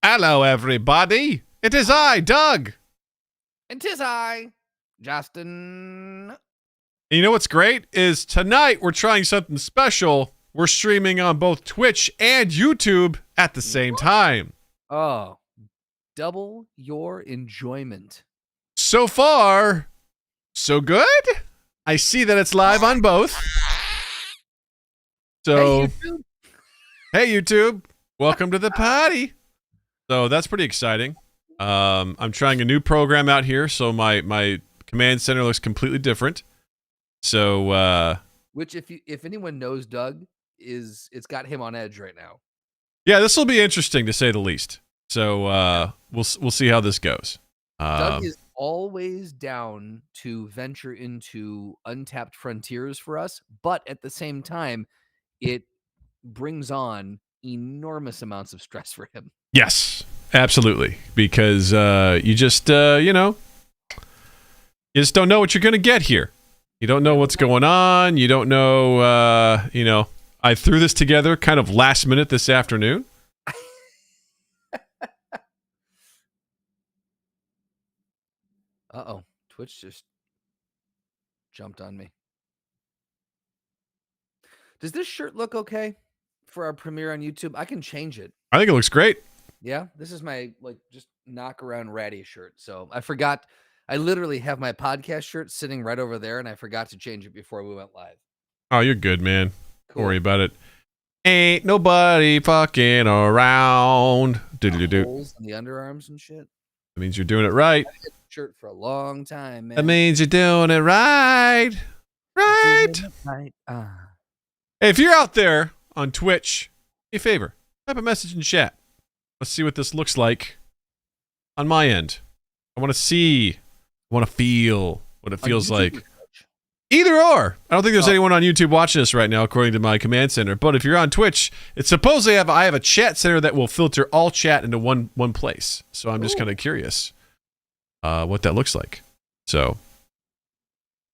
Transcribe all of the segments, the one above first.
Hello, everybody. It is I, Doug. And 'tis I, Justin. And you know what's great is tonight we're trying something special. We're streaming on both Twitch and YouTube at the same time. Oh, double your enjoyment. So far, so good. I see that it's live on both. So, hey, YouTube. Welcome to the party. So that's pretty exciting. I'm trying a new program out here, so my command center looks completely different. So, which if anyone knows Doug, it's got him on edge right now. Yeah, this will be interesting to say the least. So we'll see how this goes. Doug is always down to venture into untapped frontiers for us, but at the same time, it brings on enormous amounts of stress for him. Yes, absolutely. Because you just, you just don't know what you're going to get here. You don't know what's going on. You don't know, I threw this together kind of last minute this afternoon. Uh-oh. Twitch just jumped on me. Does this shirt look okay for our premiere on YouTube? I can change it. I think it looks great. Yeah, this is my just knock around ratty shirt. So I forgot. I literally have my podcast shirt sitting right over there, and I forgot to change it before we went live. Oh, you're good, man. Cool. Don't worry about it. Ain't nobody fucking around. Holes on the underarms and shit. That means you're doing it right. I've had the shirt for a long time, man. That means you're doing it right. Right. Hey, if you're out there on Twitch, do me a favor, type a message in chat. Let's see what this looks like on my end. I want to see, I want to feel what it feels like. Either or. I don't think there's anyone on YouTube watching us right now, according to my command center. But if you're on Twitch, it's supposedly I have a chat center that will filter all chat into one place. So I'm just kind of curious what that looks like. So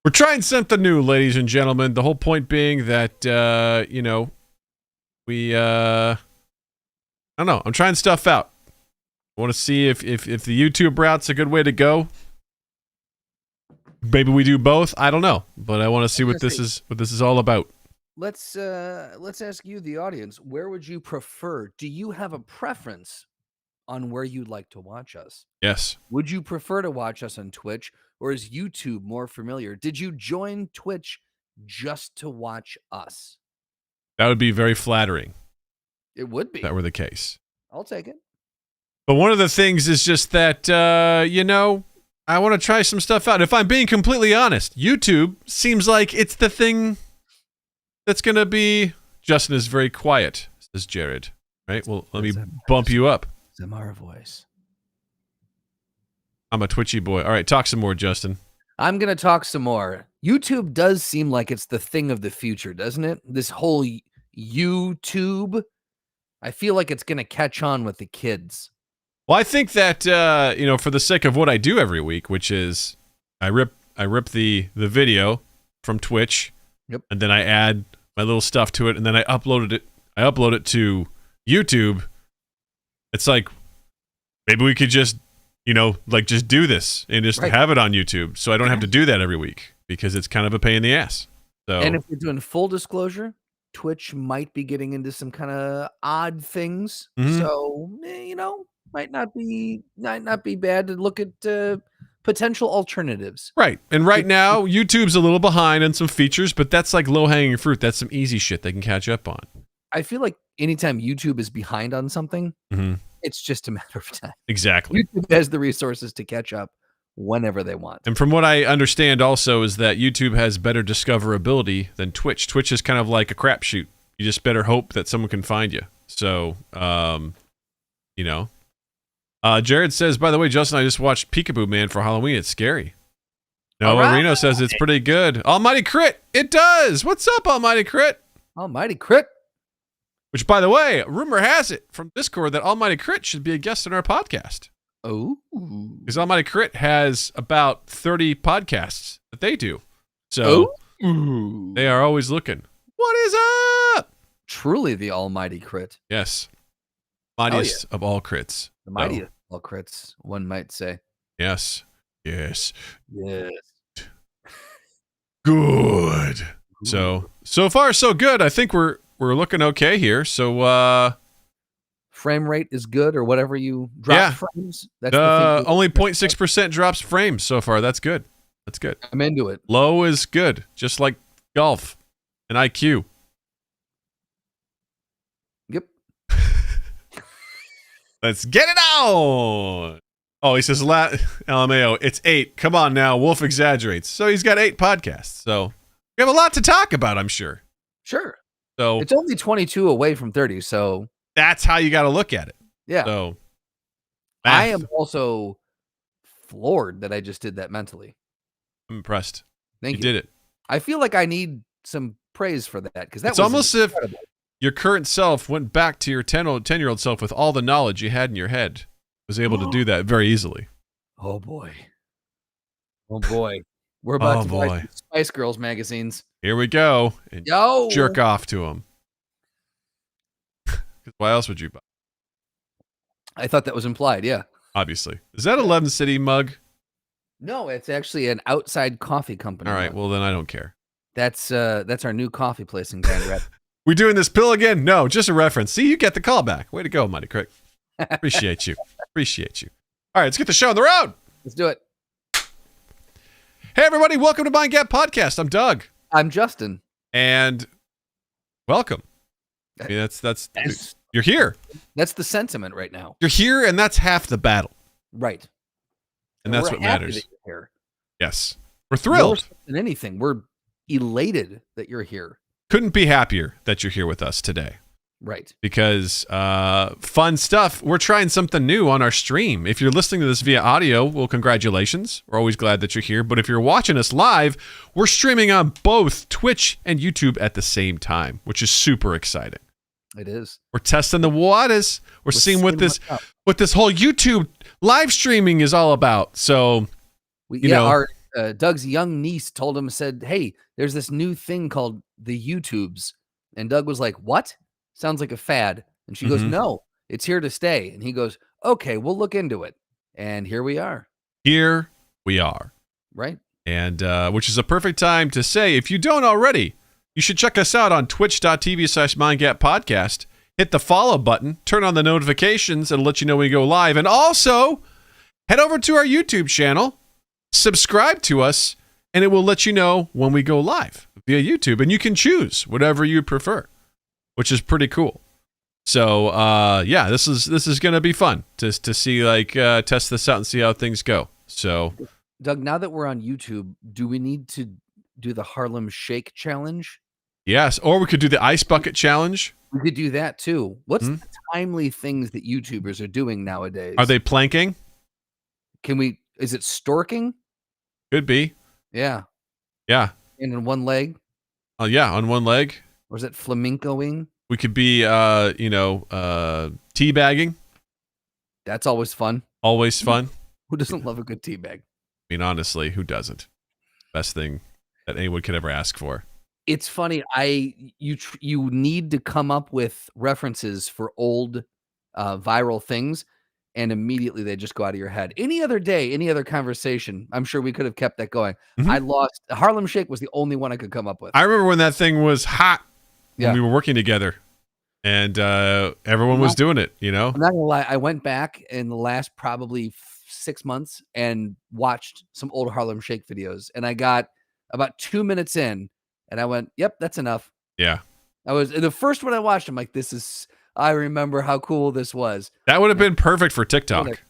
we're trying something new, ladies and gentlemen. The whole point being that we I don't know. I'm trying stuff out. I want to see if the YouTube route's a good way to go. Maybe we do both. I don't know, but I want to see what this is all about. Let's ask you, the audience, where would you prefer? Do you have a preference on where you'd like to watch us? Yes. Would you prefer to watch us on Twitch, or is YouTube more familiar? Did you join Twitch just to watch us? That would be very flattering. It would be. If that were the case. I'll take it. But one of the things is just that, I want to try some stuff out. If I'm being completely honest, YouTube seems like it's the thing that's going to be... Justin is very quiet, says Jared. Right? Well, let me bump you up. Zamara voice. I'm a twitchy boy. All right, talk some more, Justin. I'm going to talk some more. YouTube does seem like it's the thing of the future, doesn't it? This whole YouTube, I feel like it's going to catch on with the kids. Well, I think that, for the sake of what I do every week, which is I rip the video from Twitch, yep, and then I add my little stuff to it, and then I upload it to YouTube. It's like, maybe we could just, just do this and just have it on YouTube, so I don't have to do that every week, because it's kind of a pain in the ass. So, and if we're doing full disclosure, Twitch might be getting into some kind of odd things. Mm-hmm. So, might not be bad to look at potential alternatives. Right. And right now, YouTube's a little behind on some features, but that's like low-hanging fruit. That's some easy shit they can catch up on. I feel like anytime YouTube is behind on something, mm-hmm, it's just a matter of time. Exactly. YouTube has the resources to catch up whenever they want. And from what I understand also is that YouTube has better discoverability than Twitch. Twitch is kind of like a crapshoot. You just better hope that someone can find you. So, Jared says, by the way, Justin, I just watched Peekaboo Man for Halloween. It's scary. Noah Reno says it's pretty good. Almighty Crit, it does. What's up, Almighty Crit? Almighty Crit. Which, by the way, rumor has it from Discord that Almighty Crit should be a guest on our podcast. Oh. Because Almighty Crit has about 30 podcasts that they do. So they are always looking. What is up? Truly the Almighty Crit. Yes. Mightiest of all crits. The mightiest of all crits, one might say. Yes. Good. So far so good. I think we're looking okay here. So frame rate is good, or whatever you drop frames. That's only 0.6% drops frames so far. That's good. I'm into it. Low is good, just like golf and IQ. Yep. Let's get it on. Oh, he says, LMAO, it's 8. Come on now. Wolf exaggerates. So he's got 8 podcasts. So we have a lot to talk about, I'm sure. Sure. So it's only 22 away from 30. So that's how you got to look at it. Yeah. So I am also floored that I just did that mentally. I'm impressed. Thank you. You did it. I feel like I need some praise for that, because it's almost incredible. If your current self went back to your 10-year-old self with all the knowledge you had in your head. Was able to do that very easily. Oh boy. We're about to buy some Spice Girls magazines. Here we go. And jerk off to them. Why else would you buy? I thought that was implied, yeah. Obviously. Is that a Lemon City mug? No, it's actually an outside coffee company. All right, well then I don't care. That's our new coffee place in Grand Rapids. We doing this pill again? No, just a reference. See, you get the call back. Way to go, Mighty Crick. Appreciate you. All right, let's get the show on the road. Let's do it. Hey, everybody. Welcome to Mind Gap Podcast. I'm Doug. I'm Justin. And welcome. I mean, that's you're here. That's the sentiment right now. You're here, and that's half the battle. Right. And that's what matters. That you're here. Yes. We're thrilled. More than anything, we're elated that you're here. Couldn't be happier that you're here with us today. Right. Because fun stuff. We're trying something new on our stream. If you're listening to this via audio, well, congratulations. We're always glad that you're here. But if you're watching us live, we're streaming on both Twitch and YouTube at the same time, which is super exciting. It is. We're testing the waters. We're seeing what this whole YouTube live streaming is all about. So, our Doug's young niece said, hey, there's this new thing called the YouTubes. And Doug was like, what? Sounds like a fad. And she goes, no, it's here to stay. And he goes, okay, we'll look into it. And here we are. Right. And which is a perfect time to say, if you don't already, you should check us out on twitch.tv/mindgappodcast. Hit the follow button, turn on the notifications, and let you know when we go live. And also, head over to our YouTube channel, subscribe to us, and it will let you know when we go live via YouTube. And you can choose whatever you prefer, which is pretty cool. So, this is going to be fun to see, test this out and see how things go. So, Doug, now that we're on YouTube, do we need to do the Harlem Shake challenge? Yes, or we could do the ice bucket challenge. We could do that too. What's the timely things that YouTubers are doing nowadays? Are they planking? Is it storking? Could be. Yeah. Yeah. And in one leg? Oh, yeah, on one leg. Or is it flamencoing? We could be, teabagging. That's always fun. Always fun. Who doesn't love a good teabag? I mean, honestly, who doesn't? Best thing that anyone could ever ask for. It's funny. You need to come up with references for old viral things, and immediately they just go out of your head. Any other day, any other conversation, I'm sure we could have kept that going. Harlem Shake was the only one I could come up with. I remember when that thing was hot when we were working together, and everyone was doing it, I'm not gonna lie. I went back in the last probably 6 months and watched some old Harlem Shake videos, and I got about 2 minutes in, and I went, yep, that's enough. Yeah. I was the first one I watched. I'm like, I remember how cool this was. That would have been perfect for TikTok.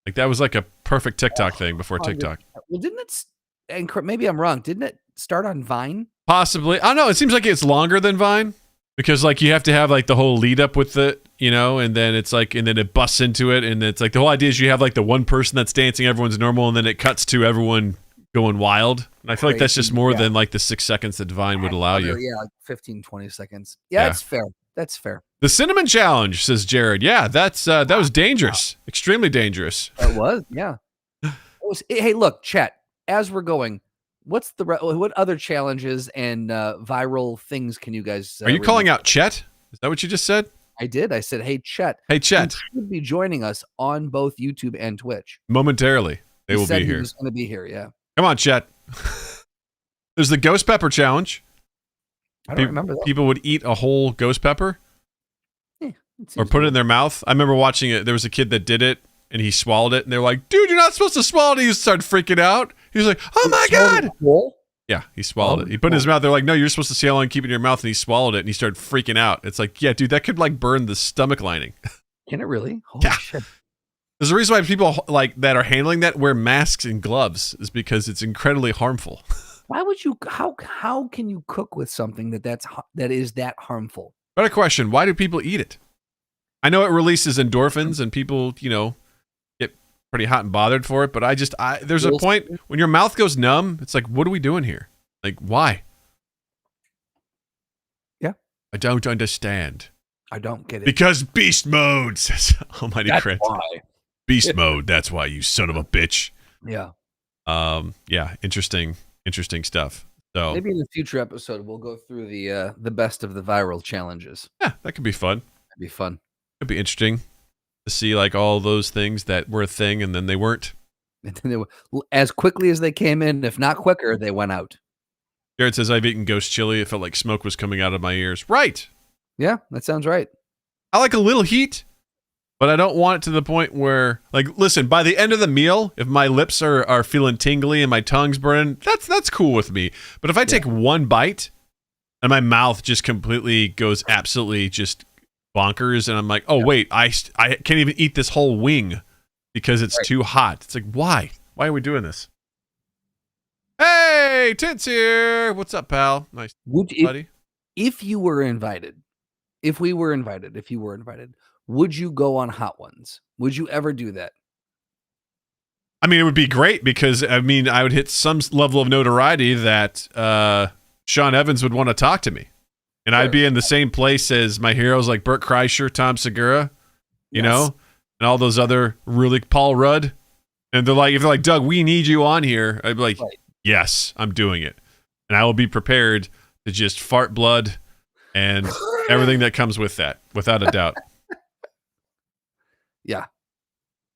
Like that was like a perfect TikTok thing before TikTok. Well, didn't it? And maybe I'm wrong. Didn't it start on Vine? Possibly. I don't know. It seems like it's longer than Vine because you have to have the whole lead up with it, and then it's and then it busts into it, and it's the whole idea is you have the one person that's dancing, everyone's normal, and then it cuts to everyone going wild. And I feel like that's just more than the 6 seconds that Vine would allow you. Yeah, 15, 20 seconds. Yeah, that's fair. That's fair. The cinnamon challenge, says Jared. Yeah, that was dangerous. Extremely dangerous. It was, yeah. Hey, look, chat, as we're going, what other challenges and viral things can you guys Are you calling out Chet? Is that what you just said? I did. I said, hey, Chet. Hey, Chet. You should be joining us on both YouTube and Twitch. Momentarily. They will be here. He was going to be here, yeah. Come on, Chet. There's the ghost pepper challenge. I don't remember that. People would eat a whole ghost pepper. Or put it in their mouth. I remember watching it. There was a kid that did it, and he swallowed it, and they were like, dude, you're not supposed to swallow it. He started freaking out. He was like, oh my God. Yeah, he swallowed it. He put it in his mouth. They're like, no, you're supposed to see how long you keep it in your mouth, and he swallowed it, and he started freaking out. It's like, yeah, dude, that could like burn the stomach lining. Can it really? Holy shit. There's a reason why people like that are handling that wear masks and gloves is because it's incredibly harmful. Why would you? How can you cook with something that is that harmful? Better question: why do people eat it? I know it releases endorphins, and people, get pretty hot and bothered for it. But there's a point when your mouth goes numb. It's like, what are we doing here? Like, why? Yeah, I don't understand. I don't get it. Because beast mode, says Almighty Crit. Why. Beast mode. That's why, you son of a bitch. Yeah. Yeah. Interesting stuff. So maybe in a future episode we'll go through the best of the viral challenges. Yeah, that could be fun. That'd be fun. It'd be interesting to see like all those things that were a thing and then they weren't. And then they were, as quickly as they came in, if not quicker, they went out. Jared says, I've eaten ghost chili. It felt like smoke was coming out of my ears. Right. Yeah, that sounds right. I like a little heat, but I don't want it to the point where, like, listen, by the end of the meal, if my lips are feeling tingly and my tongue's burning, that's cool with me. But if I take one bite and my mouth just completely goes absolutely just bonkers and I'm like, oh, wait, I can't even eat this whole wing because it's too hot. It's like, why? Why are we doing this? Hey, Tint's here. What's up, pal? Nice, buddy. If you were invited, if you were invited, would you go on Hot Ones? Would you ever do that? I mean, it would be great because, I mean, I would hit some level of notoriety that Sean Evans would want to talk to me. And I'd be in the same place as my heroes like Burt Kreischer, Tom Segura, you know, and all those other really Paul Rudd. And they're like, if they're like, Doug, we need you on here. I'd be like, yes, I'm doing it. And I will be prepared to just fart blood and everything that comes with that, without a doubt. Yeah.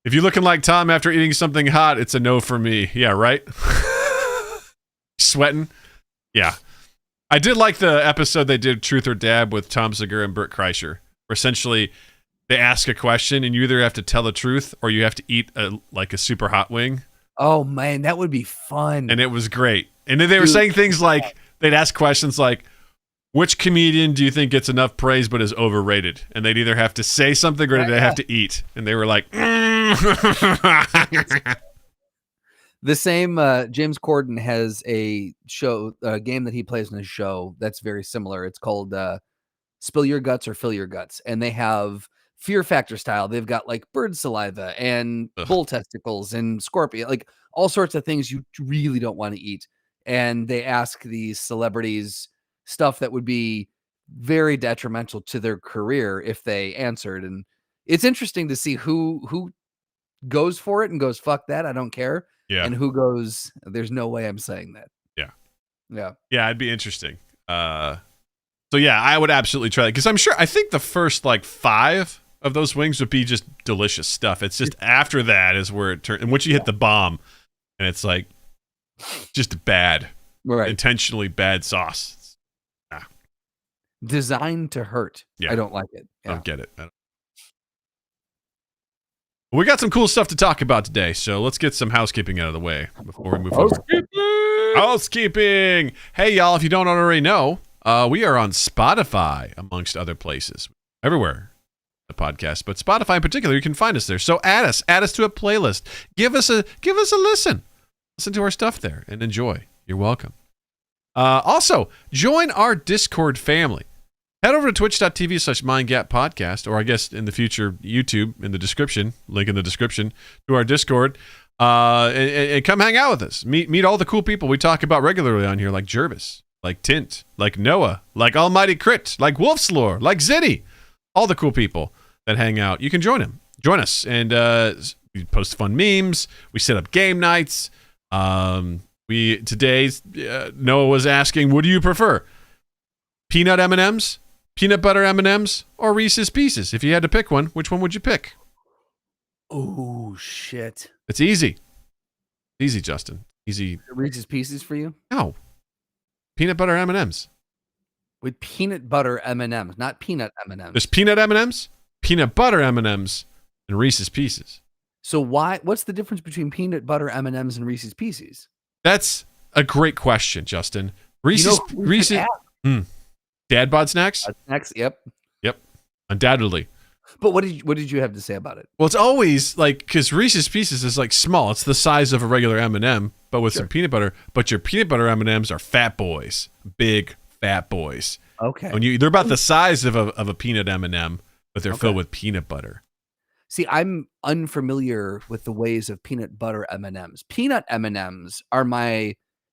If you're looking like Tom after eating something hot, it's a no for me. Yeah, right? Sweating? Yeah. I did like the episode they did, Truth or Dab, with Tom Segura and Burt Kreischer, where essentially they ask a question and you either have to tell the truth or you have to eat a super hot wing. Oh, man, that would be fun. And it was great. And then they were saying things like, they'd ask questions like, which comedian do you think gets enough praise but is overrated? And they'd either have to say something or they'd have to eat. And they were like, The same James Corden has a game that he plays in his show that's very similar. It's called Spill Your Guts or Fill Your Guts. And they have Fear Factor style. They've got like bird saliva and bull testicles and scorpion, like all sorts of things you really don't want to eat. And they ask these celebrities stuff that would be very detrimental to their career if they answered. And it's interesting to see who goes for it and goes, fuck that, I don't care. Yeah. And who goes, there's no way I'm saying that. Yeah. Yeah. Yeah, it'd be interesting. So yeah, I would absolutely try that because I think the first like 5 of those wings would be just delicious stuff. It's just after that is where it turns, and once you hit the bomb and it's like just bad, intentionally bad sauce. Designed to hurt. Yeah. I don't like it. I don't get it. We got some cool stuff to talk about today, so let's get some housekeeping out of the way before we move on. Housekeeping! Hey, y'all, if you don't already know, we are on Spotify, amongst other places. Everywhere, the podcast, but Spotify in particular, you can find us there. So add us to a playlist. Give us a listen. Listen to our stuff there and enjoy. You're welcome. Also, join our Discord family. Head over to twitch.tv/mindgappodcast, or I guess in the future, YouTube in the description, link in the description to our Discord, and come hang out with us. Meet all the cool people we talk about regularly on here, like Jervis, like Tint, like Noah, like Almighty Crit, like Wolfslore, like Zitty. All the cool people that hang out. You can join us, and we post fun memes. We set up game nights. Noah was asking, what do you prefer? Peanut M&Ms Peanut butter M&Ms or Reese's Pieces? If you had to pick one, which one would you pick? Oh, shit. It's easy. Easy, Justin. Easy. Reese's Pieces for you? No. Peanut butter M&Ms. With peanut butter M&Ms, not peanut M&Ms. There's peanut M&Ms, peanut butter M&Ms, and Reese's Pieces. So what's the difference between peanut butter M&Ms and Reese's Pieces? That's a great question, Justin. Reese's Dad bod snacks? Snacks, yep. Yep. Undoubtedly. But what did you have to say about it? Well, it's always like, because Reese's Pieces is like small. It's the size of a regular M&M, but with some peanut butter. But your peanut butter M&Ms are fat boys. Big fat boys. Okay. They're about the size of a peanut M&M, but they're filled with peanut butter. See, I'm unfamiliar with the ways of peanut butter M&Ms. Peanut M&Ms are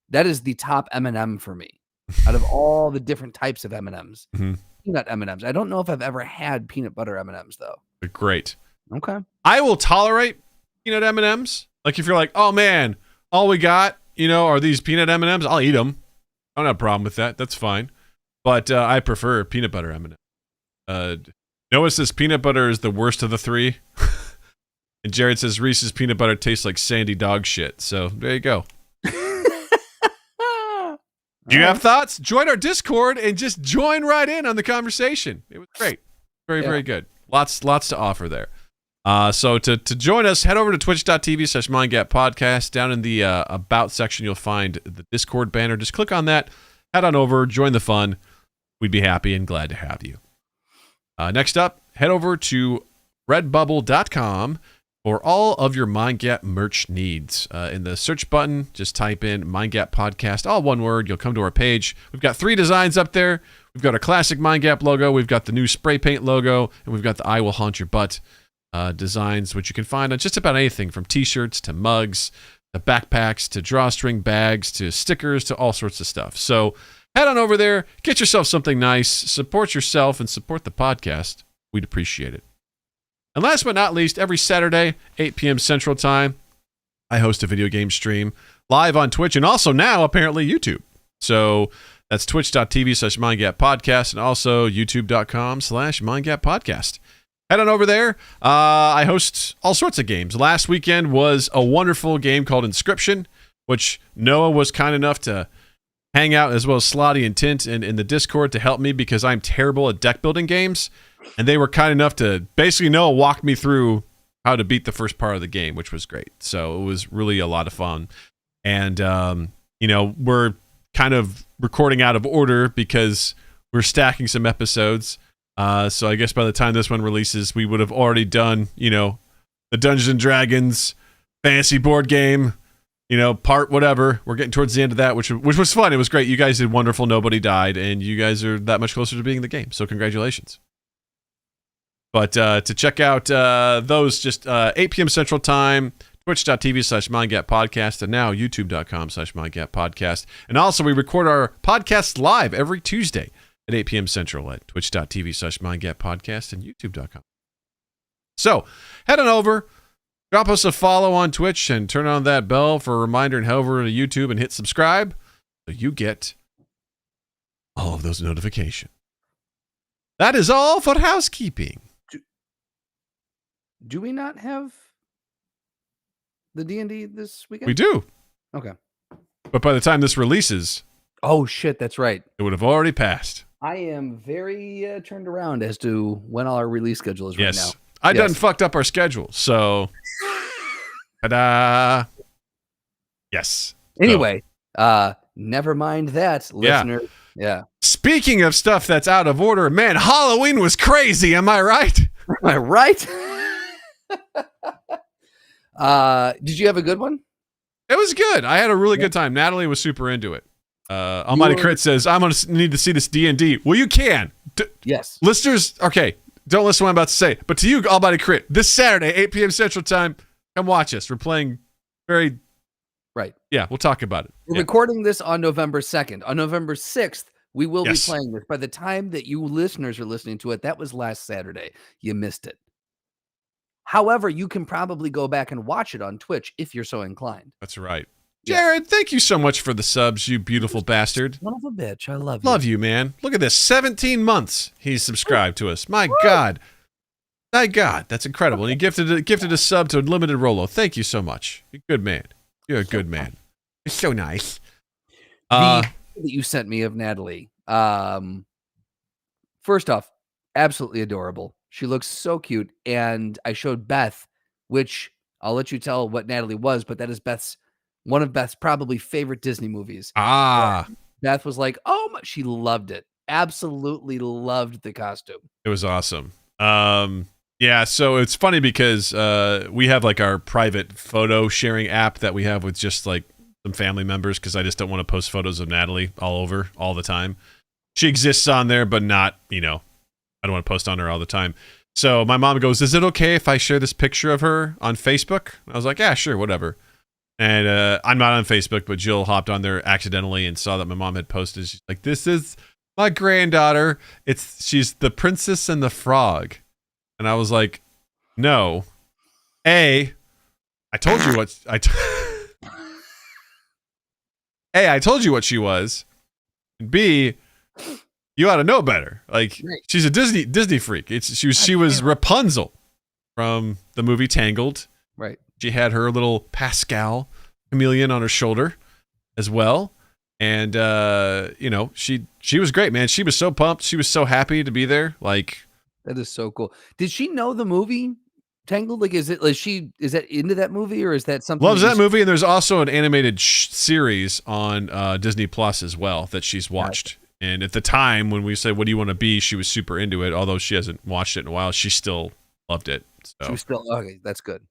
that is the top M&M for me. Out of all the different types of M&Ms. Mm-hmm. Peanut M&Ms. I don't know if I've ever had peanut butter M&Ms though. They're great. Okay. I will tolerate peanut M&Ms. Like if you're like, oh man, all we got, are these peanut M&Ms, I'll eat them. I don't have a problem with that. That's fine. But I prefer peanut butter M&Ms. Noah says peanut butter is the worst of the three. And Jared says Reese's peanut butter tastes like sandy dog shit. So there you go. Do you have thoughts? Join our Discord and just join right in on the conversation. It was great. Very, very good. Lots to offer there. So to join us, head over to twitch.tv/mindgappodcast. Down in the About section, you'll find the Discord banner. Just click on that. Head on over. Join the fun. We'd be happy and glad to have you. Next up, head over to redbubble.com for all of your MindGap merch needs. In the search button, just type in MindGap Podcast, all one word. You'll come to our page. We've got 3 designs up there. We've got our classic MindGap logo. We've got the new spray paint logo. And we've got the I Will Haunt Your Butt designs, which you can find on just about anything from t-shirts to mugs, to backpacks, to drawstring bags, to stickers, to all sorts of stuff. So head on over there. Get yourself something nice. Support yourself and support the podcast. We'd appreciate it. And last but not least, every Saturday, 8 p.m. Central Time, I host a video game stream live on Twitch and also now, apparently, YouTube. So that's twitch.tv/MindGapPodcast and also youtube.com/MindGapPodcast. Head on over there. I host all sorts of games. Last weekend was a wonderful game called Inscription, which Noah was kind enough to hang out, as well as Slotty and Tint in the Discord to help me because I'm terrible at deck building games. And they were kind enough to basically walk me through how to beat the first part of the game, which was great. So it was really a lot of fun. And, we're kind of recording out of order because we're stacking some episodes. So I guess by the time this one releases, we would have already done, the Dungeons and Dragons fantasy board game, part whatever. We're getting towards the end of that, which was fun. It was great. You guys did wonderful. Nobody died. And you guys are that much closer to being the game. So congratulations. But to check out those, just 8 p.m. Central Time, twitch.tv/MindGapPodcast, and now youtube.com/MindGapPodcast. And also, we record our podcast live every Tuesday at 8 p.m. Central at twitch.tv/MindGapPodcast and youtube.com. So head on over, drop us a follow on Twitch, and turn on that bell for a reminder, and head over to YouTube and hit subscribe so you get all of those notifications. That is all for housekeeping. Do we not have the D&D this weekend? We do. Okay. But by the time this releases... Oh, shit, that's right. It would have already passed. I am very turned around as to when our release schedule is right now. I done fucked up our schedule, so... Ta-da! Yes. Anyway, never mind that, listener. Yeah. Speaking of stuff that's out of order, man, Halloween was crazy, am I right? Am I right? Did you have a good one? It was good. I had a really good time. Natalie was super into it. Almighty Crit says, I'm going to need to see this D&D. Well, you can. Yes. Listeners, okay, don't listen to what I'm about to say. But to you, Almighty Crit, this Saturday, 8 p.m. Central Time, come watch us. We're playing very... Right. Yeah, we'll talk about it. We're recording this on November 2nd. On November 6th, we will be playing this. By the time that you listeners are listening to it, that was last Saturday. You missed it. However, you can probably go back and watch it on Twitch if you're so inclined. That's right. Jared, thank you so much for the subs, you beautiful bastard. Son of a bitch, I love you. Love you, man. Look at this, 17 months he's subscribed to us. My God. My God, that's incredible. And he gifted a sub to Unlimited Rolo. Thank you so much. You're a good man. You're a good man. It's so nice. The that you sent me of Natalie. First off, absolutely adorable. She looks so cute. And I showed Beth, which I'll let you tell what Natalie was, but that is one of Beth's probably favorite Disney movies. Beth was like, oh, she loved it. Absolutely loved the costume. It was awesome. Yeah, so it's funny because we have like our private photo sharing app that we have with just like some family members because I just don't want to post photos of Natalie all the time. She exists on there, but not, I don't want to post on her all the time. So my mom goes, is it okay if I share this picture of her on Facebook? I was like, yeah, sure, whatever. And I'm not on Facebook, but Jill hopped on there accidentally and saw that my mom had posted. She's like, this is my granddaughter. She's the Princess and the Frog. And I was like, no. I told you what I told you what she was. And B, you ought to know better. Like, she's a Disney freak. She was Rapunzel from the movie Tangled. Right. She had her little Pascal chameleon on her shoulder as well. And she was great, man. She was so pumped. She was so happy to be there. Like, that is so cool. Did she know the movie Tangled? Like, is that into that movie, or is that something? Loves that movie, and there's also an animated series on Disney Plus as well that she's watched. And at the time when we said, "What do you want to be?" she was super into it. Although she hasn't watched it in a while, she still loved it. So. She was still okay. That's good.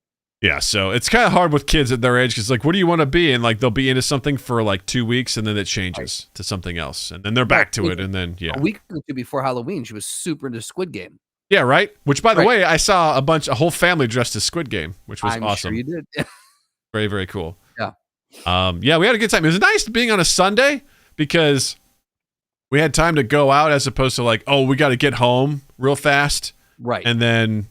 Yeah, so it's kind of hard with kids at their age because, like, what do you want to be? And, like, they'll be into something for, like, 2 weeks, and then it changes to something else. And then they're back to it, and then, a week or two before Halloween, she was super into Squid Game. Yeah, right? Which, by the way, I saw a whole family dressed as Squid Game, which was I'm awesome. Sure you did. Very, very cool. Yeah. Yeah, we had a good time. It was nice being on a Sunday because we had time to go out as opposed to, like, oh, we got to get home real fast. Right. And then,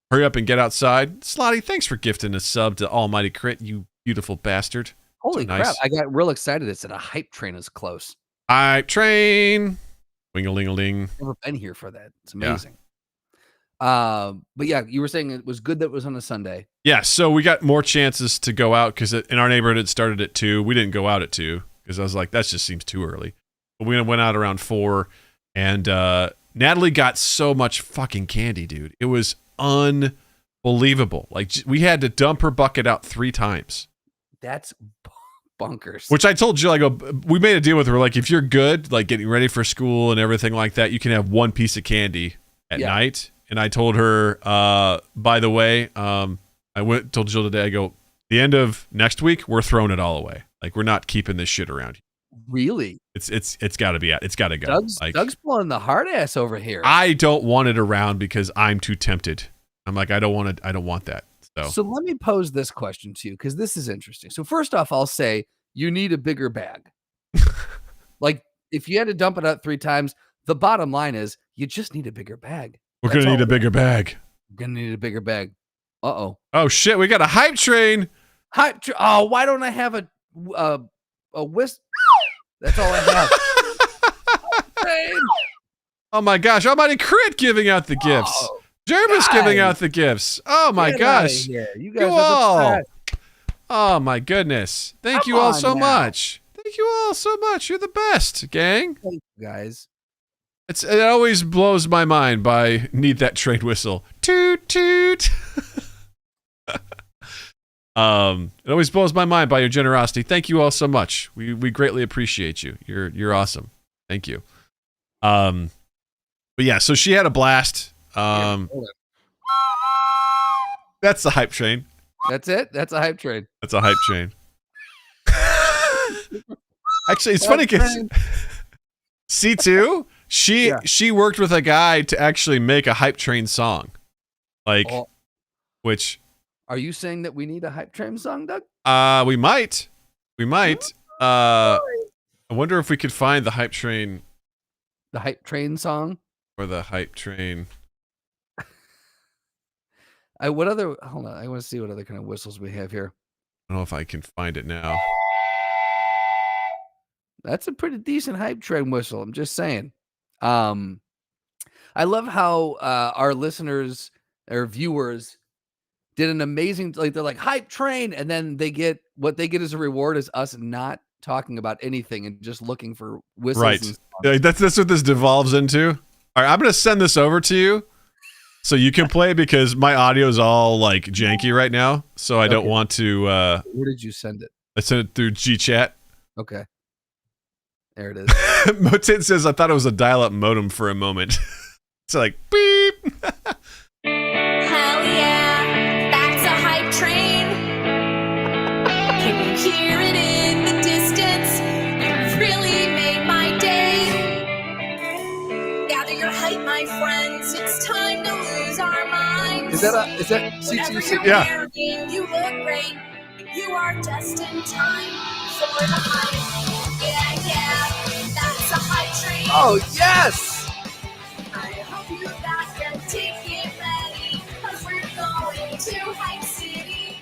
hurry up and get outside. Slotty, thanks for gifting a sub to Almighty Crit, you beautiful bastard. Holy crap. I got real excited. It said a hype train is close. Hype train. Wing-a-ling-a-ling. Never been here for that. It's amazing. Yeah. But yeah, you were saying it was good that it was on a Sunday. Yeah, so we got more chances to go out because in our neighborhood it started at 2. We didn't go out at 2 because I was like, that just seems too early. But we went out around 4, and Natalie got so much fucking candy, dude. It was unbelievable. Like, we had to dump her bucket out 3 times. That's bonkers. Which I told Jill, I go, we made a deal with her. Like, if you're good, like getting ready for school and everything like that, you can have 1 piece of candy at night. And I told her, by the way, told Jill today, I go, the end of next week, we're throwing it all away. Like, we're not keeping this shit around. Really? It's got to be out. It's got to go. Doug's pulling the hard ass over here. I don't want it around because I'm too tempted. I'm like, I don't want that. So let me pose this question to you because this is interesting. So first off, I'll say you need a bigger bag. Like, if you had to dump it out 3 times, the bottom line is you just need a bigger bag. We're going to need a bigger bag. We're going to need a bigger bag. Uh-oh. Oh, shit. We got a hype train. Oh, why don't I have a whisk? That's all I have. Oh, my gosh. Almighty Crit giving out the gifts. Jervis giving out the gifts. Oh, my gosh. You guys are the best. Oh, my goodness. Thank you all so much. Thank you all so much. You're the best, gang. Thank you, guys. It always blows my mind by Need That Train Whistle. Toot, toot. It always blows my mind by your generosity. Thank you all so much. We greatly appreciate you. You're awesome. Thank you. But yeah, so she had a blast. That's the hype train. That's it? That's a hype train. That's a hype train. Actually, it's funny because C2, she worked with a guy to actually make a hype train song. Which... Are you saying that we need a hype train song, Doug? We might. I wonder if we could find the hype train. The hype train song? Or the hype train. Hold on. I want to see what other kind of whistles we have here. I don't know if I can find it now. That's a pretty decent hype train whistle. I'm just saying. I love how our listeners or viewers did an amazing, like they're like hype train, and then they get what they get as a reward is us not talking about anything and just looking for whistles. Right. Yeah, that's what this devolves into. All right, I'm gonna send this over to you so you can play because my audio is all like janky right now. So I don't want to. Where did you send it? I sent it through GChat. Okay. There it is. Motin says, I thought it was a dial-up modem for a moment. It's like, beep. Hell yeah, that's a hype train. Can you hear it in the distance? You really made my day. Gather your hype, my friends. It's time to lose our minds. Is that CTC? Yeah. You look great. You are just in time for the hype. Yeah, that's a hype train. Oh, yes! I hope you got your ticket ready, 'cause we're going to Hype City.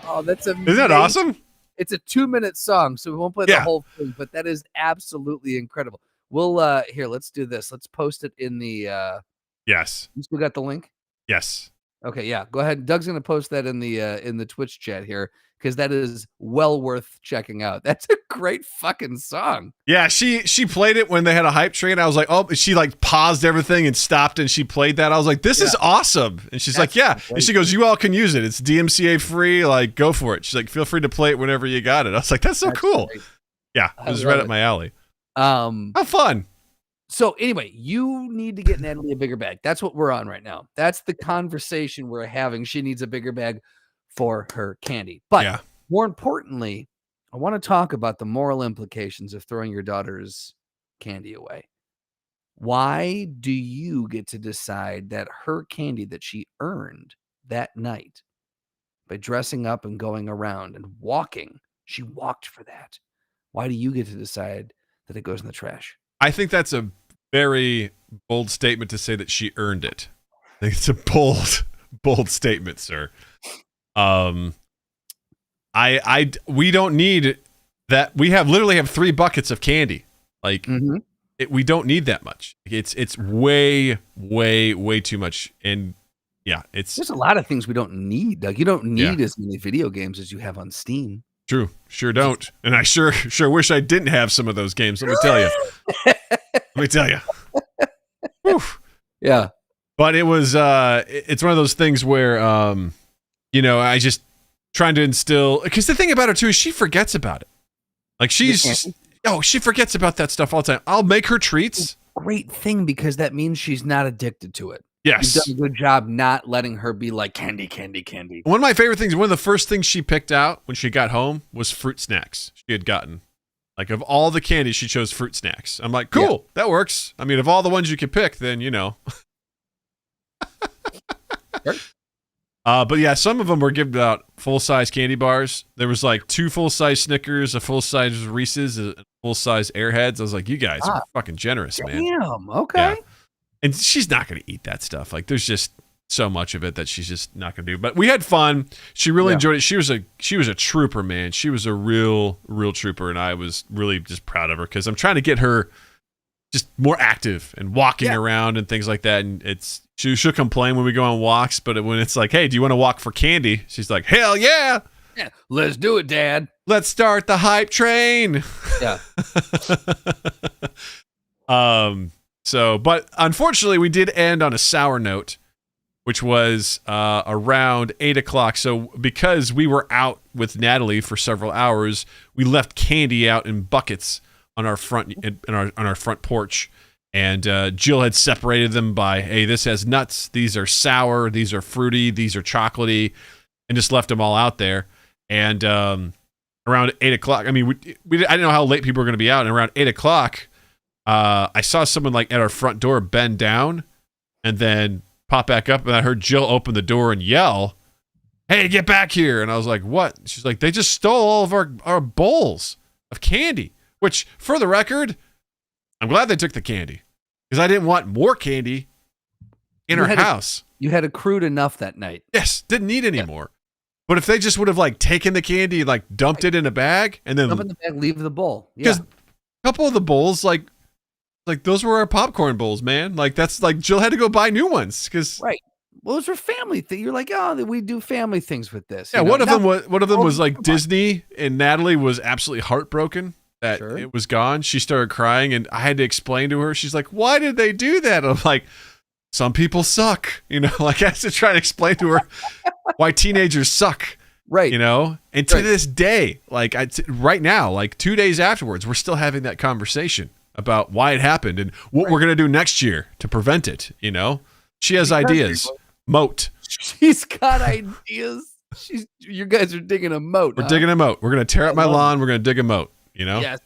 Oh, that's amazing. Isn't that awesome? It's a 2-minute song, so we won't play the whole thing, but that is absolutely incredible. We'll here, let's do this. Let's post it in the Yes. You still got the link? Yes. Okay, yeah. Go ahead. Doug's gonna post that in the Twitch chat here, because that is well worth checking out. That's a great fucking song. Yeah, she played it when they had a hype train. I was like, oh, she like paused everything and stopped and she played that. I was like, this is awesome. And she's like, yeah. And she goes, you all can use it. It's DMCA free. Like, go for it. She's like, feel free to play it whenever you got it. I was like, that's so cool. Great. Yeah, it was right up my alley. How fun. So anyway, you need to get Natalie a bigger bag. That's what we're on right now. That's the conversation we're having. She needs a bigger bag for her candy. But more importantly, I want to talk about the moral implications of throwing your daughter's candy away. Why do you get to decide that her candy that she earned that night by dressing up and going around and walking, she walked for that? Why do you get to decide that it goes in the trash? I think that's a very bold statement to say that she earned it. I think it's a bold statement, sir. We don't need that. We literally have 3 buckets of candy. Like we don't need that much. It's way too much. And yeah, there's a lot of things we don't need, Doug. You don't need as many video games as you have on Steam. True. Sure don't. And I sure wish I didn't have some of those games. Let me tell you. Whew. Yeah. But it was, it's one of those things where, I just trying to instill, because the thing about her too is she forgets about it. Like she forgets about that stuff all the time. I'll make her treats. Great thing, because that means she's not addicted to it. Yes. You've done a good job not letting her be like candy. One of my favorite things, one of the first things she picked out when she got home was fruit snacks she had gotten. Like, of all the candy, she chose fruit snacks. I'm like, cool, that works. I mean, of all the ones you could pick, then, But yeah, some of them were giving out full-size candy bars. There was like 2 full-size Snickers, a full-size Reese's, a full-size Airheads. I was like, you guys are fucking generous, man. Damn, okay. Yeah. And she's not going to eat that stuff. Like, there's just so much of it that she's just not going to do. But we had fun. She really enjoyed it. She was a trooper, man. She was a real trooper, and I was really just proud of her because I'm trying to get her just more active and walking around and things like that. And she'll complain when we go on walks, but when it's like, hey, do you want to walk for candy? She's like, hell yeah. Yeah, let's do it, Dad. Let's start the hype train. Yeah. But unfortunately, we did end on a sour note, which was around 8:00. So because we were out with Natalie for several hours, we left candy out in buckets on our front on our front porch, and Jill had separated them by, hey, this has nuts, these are sour, these are fruity, these are chocolatey, and just left them all out there. And around 8:00, I mean, I didn't know how late people were going to be out, and around 8:00. I saw someone like at our front door bend down and then pop back up, and I heard Jill open the door and yell, hey, get back here. And I was like, what? She's like, they just stole all of our bowls of candy, which, for the record, I'm glad they took the candy because I didn't want more candy in our house. You had accrued enough that night. Yes, didn't need any more. But if they just would have like taken the candy and like dumped it in a bag and then Dump in the bag, leave the bowl. Yeah. Because a couple of the bowls, like those were our popcorn bowls, man. Like that's like Jill had to go buy new ones because Right. Well, those were family things. You're like, oh, we do family things with this. Yeah, you know? one of them was like Disney, and Natalie was absolutely heartbroken that it was gone. She started crying, and I had to explain to her. She's like, "Why did they do that?" I'm like, "Some people suck," you know. Like I had to try to explain to her why teenagers suck, right? You know. And to this day, like right now, like 2 days afterwards, we're still having that conversation about why it happened and what we're gonna do next year to prevent it. You know, she has ideas. Moat. She's got ideas. You guys are digging a moat. We're digging a moat. We're gonna tear up my lawn. We're gonna dig a moat. You know. Yes.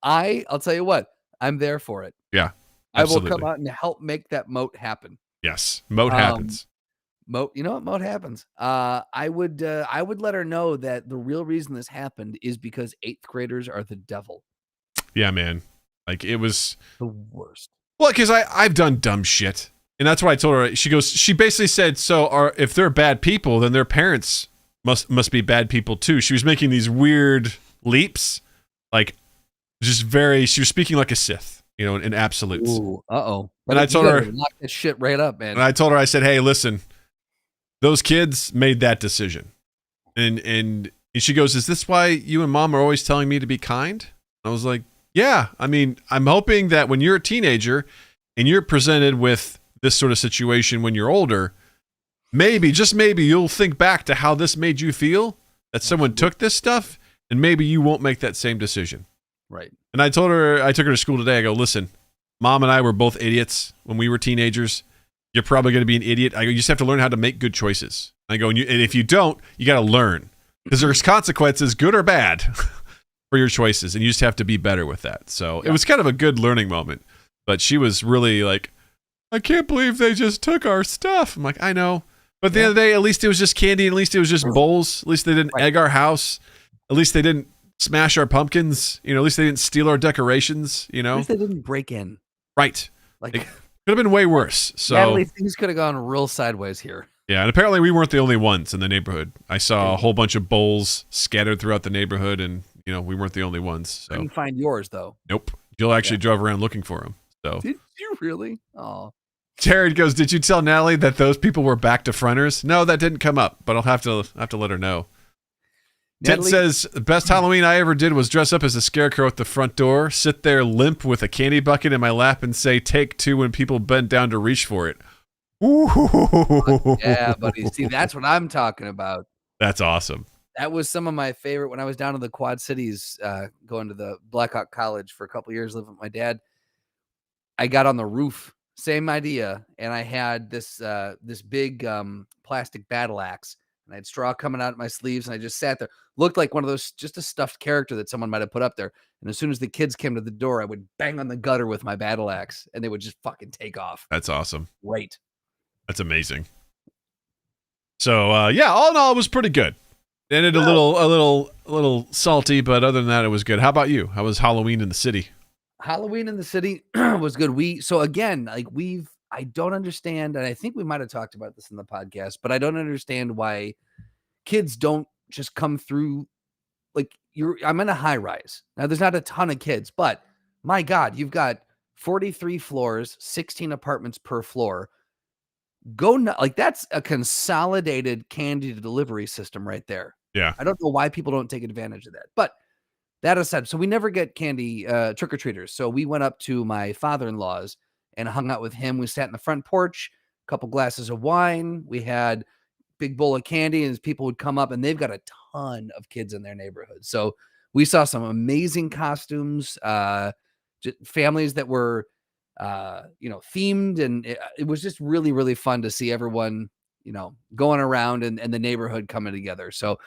I'll tell you what. I'm there for it. Yeah. Absolutely. I will come out and help make that moat happen. Yes. Moat happens. Moat. You know what? Moat happens. I would let her know that the real reason this happened is because 8th graders are the devil. Yeah, man. Like it was the worst. Well, because I've done dumb shit. And that's what I told her. She basically said, so if they're bad people, then their parents must be bad people too. She was making these weird leaps. Like, she was speaking like a Sith, you know, in absolutes. Ooh, uh-oh. And I told her, lock this shit right up, man. And I told her, I said, hey, listen, those kids made that decision. And she goes, is this why you and mom are always telling me to be kind? I was like, yeah. I mean, I'm hoping that when you're a teenager and you're presented with this sort of situation when you're older, maybe, just maybe, you'll think back to how this made you feel, that someone took this stuff, and maybe you won't make that same decision. Right. And I took her to school today. I go, listen, mom and I were both idiots when we were teenagers. You're probably going to be an idiot. I go, you just have to learn how to make good choices. I go, and if you don't, you got to learn. Because there's consequences, good or bad, for your choices. And you just have to be better with that. So it was kind of a good learning moment. But she was really like, I can't believe they just took our stuff. I'm like, I know. But at the end of the day, at least it was just candy. At least it was just bowls. At least they didn't egg our house. At least they didn't smash our pumpkins. You know, at least they didn't steal our decorations, you know. At least they didn't break in. Right. Like, it could have been way worse. So Natalie, things could have gone real sideways here. Yeah, and apparently we weren't the only ones in the neighborhood. I saw a whole bunch of bowls scattered throughout the neighborhood, and, you know, we weren't the only ones. So. Couldn't find yours, though. Nope. Jill actually drove around looking for them. So. Did you really? Oh. Jared goes, did you tell Natalie that those people were back to fronters? No, that didn't come up, but I'll have to let her know. Ted says, the best Halloween I ever did was dress up as a scarecrow at the front door, sit there limp with a candy bucket in my lap, and say, take two when people bend down to reach for it. Ooh. Yeah, buddy. See, that's what I'm talking about. That's awesome. That was some of my favorite when I was down in the Quad Cities, going to the Blackhawk College for a couple of years, living with my dad. I got on the roof. Same idea, and I had this big plastic battle axe, and I had straw coming out of my sleeves, and I just sat there, looked like one of those, just a stuffed character that someone might have put up there. And as soon as the kids came to the door, I would bang on the gutter with my battle axe, and they would just fucking take off. That's awesome. Right. That's amazing. So yeah, all in all, it was pretty good. It ended a little salty, but other than that, it was good. How about you? How was Halloween in the city? Halloween in the city was good. I don't understand, and I think we might have talked about this in the podcast, but I don't understand why kids don't just come through. Like, I'm in a high rise. Now there's not a ton of kids, but my God, you've got 43 floors, 16 apartments per floor. Like, that's a consolidated candy delivery system right there. Yeah. I don't know why people don't take advantage of that, but that aside, so we never get candy trick-or-treaters. So we went up to my father-in-law's and hung out with him. We sat in the front porch, a couple glasses of wine. We had a big bowl of candy, and people would come up, and they've got a ton of kids in their neighborhood. So we saw some amazing costumes, families that were, themed, and it was just really, really fun to see everyone, going around and the neighborhood coming together. So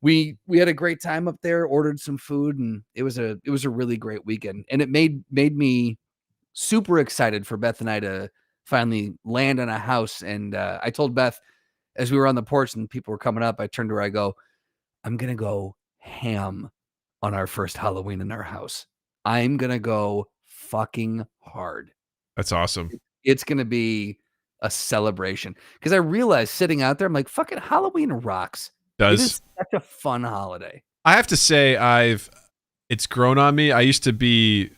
we had a great time up there, ordered some food, and it was a really great weekend. And it made me super excited for Beth and I to finally land on a house. And I told Beth, as we were on the porch and people were coming up, I turned to her, I go, I'm going to go ham on our first Halloween in our house. I'm going to go fucking hard. That's awesome. It's going to be a celebration. Because I realized sitting out there, I'm like, fucking Halloween rocks. Does. It is such a fun holiday. I have to say, it's grown on me. I used to be,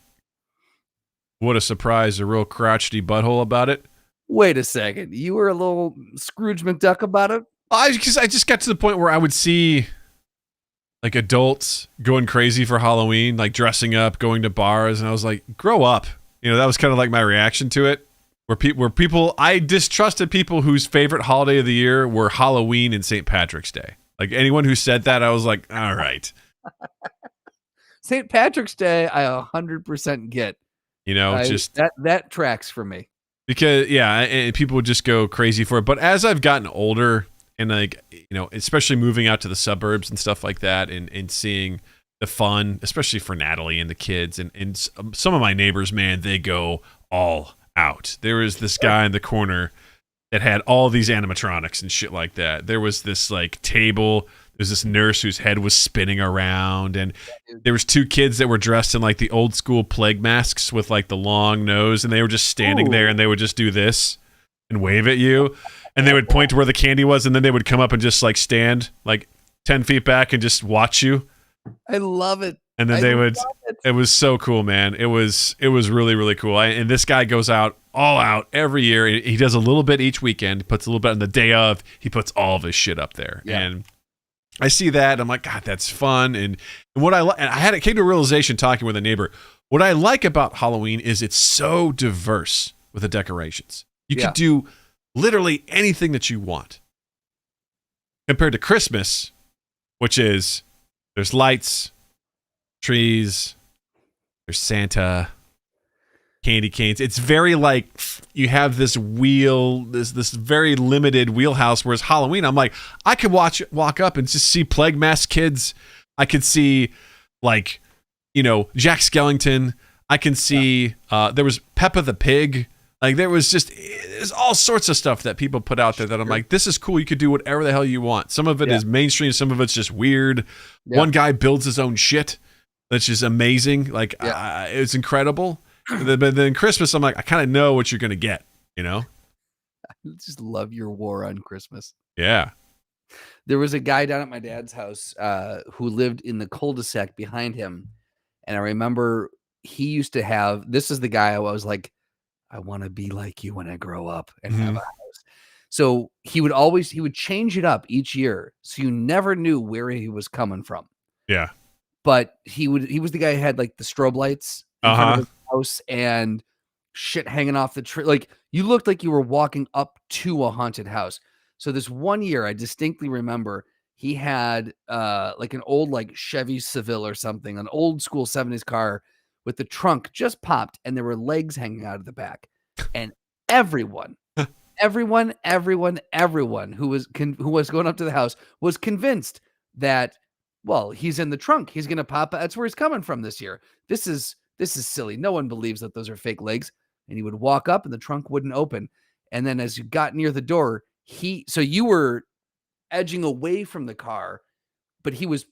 what a surprise, a real crotchety butthole about it. Wait a second. You were a little Scrooge McDuck about it? Because I just got to the point where I would see like adults going crazy for Halloween, like dressing up, going to bars, and I was like, grow up. You know, that was kind of like my reaction to it. Where people, I distrusted people whose favorite holiday of the year were Halloween and St. Patrick's Day. Like anyone who said that, I was like, all right. St. Patrick's Day, I 100% get. You know, just that tracks for me. Because and people would just go crazy for it. But as I've gotten older, and like, you know, especially moving out to the suburbs and stuff like that, and seeing the fun, especially for Natalie and the kids, and some of my neighbors, man, they go all out. There was this guy in the corner that had all these animatronics and shit like that. There was this like table. There's this nurse whose head was spinning around, and there was 2 kids that were dressed in like the old school plague masks with like the long nose, and they were just standing there, and they would just do this and wave at you, and they would point to where the candy was, and then they would come up and just like stand like 10 feet back and just watch you. I love it. And then they would. It was so cool, man. It was really, really cool. And this guy goes out all out every year. He does a little bit each weekend. He puts a little bit on the day of. He puts all of his shit up there. Yeah. And I see that. And I'm like, God, that's fun. And what I came to a realization talking with a neighbor. What I like about Halloween is it's so diverse with the decorations. You could do literally anything that you want. Compared to Christmas, which is there's lights, trees, there's Santa, candy canes. It's very like you have this very limited wheelhouse, whereas Halloween, I'm like, I could walk up and just see plague mask kids. I could see like, you know, Jack Skellington. I can see there was Peppa the Pig. Like there's all sorts of stuff that people put out there that I'm like, this is cool. You could do whatever the hell you want. Some of it is mainstream. Some of it's just weird. Yeah. One guy builds his own shit. That's just amazing. Like it's incredible. But then Christmas, I'm like, I kind of know what you're going to get, you know? I just love your war on Christmas. Yeah. There was a guy down at my dad's house who lived in the cul-de-sac behind him. And I remember he used to have, this is the guy I was like, I want to be like you when I grow up and have a house. So he would change it up each year. So you never knew where he was coming from. Yeah. But he was the guy who had like the strobe lights in front of his house and shit hanging off the tree. Like you looked like you were walking up to a haunted house. So this one year I distinctly remember he had like an old like Chevy Seville or something, an old school 70s car with the trunk just popped and there were legs hanging out of the back. And everyone who was going up to the house was convinced that, well, he's in the trunk. He's going to pop. That's where he's coming from this year. This is silly. No one believes that those are fake legs. And he would walk up and the trunk wouldn't open. And then as you got near the door, so you were edging away from the car, but he was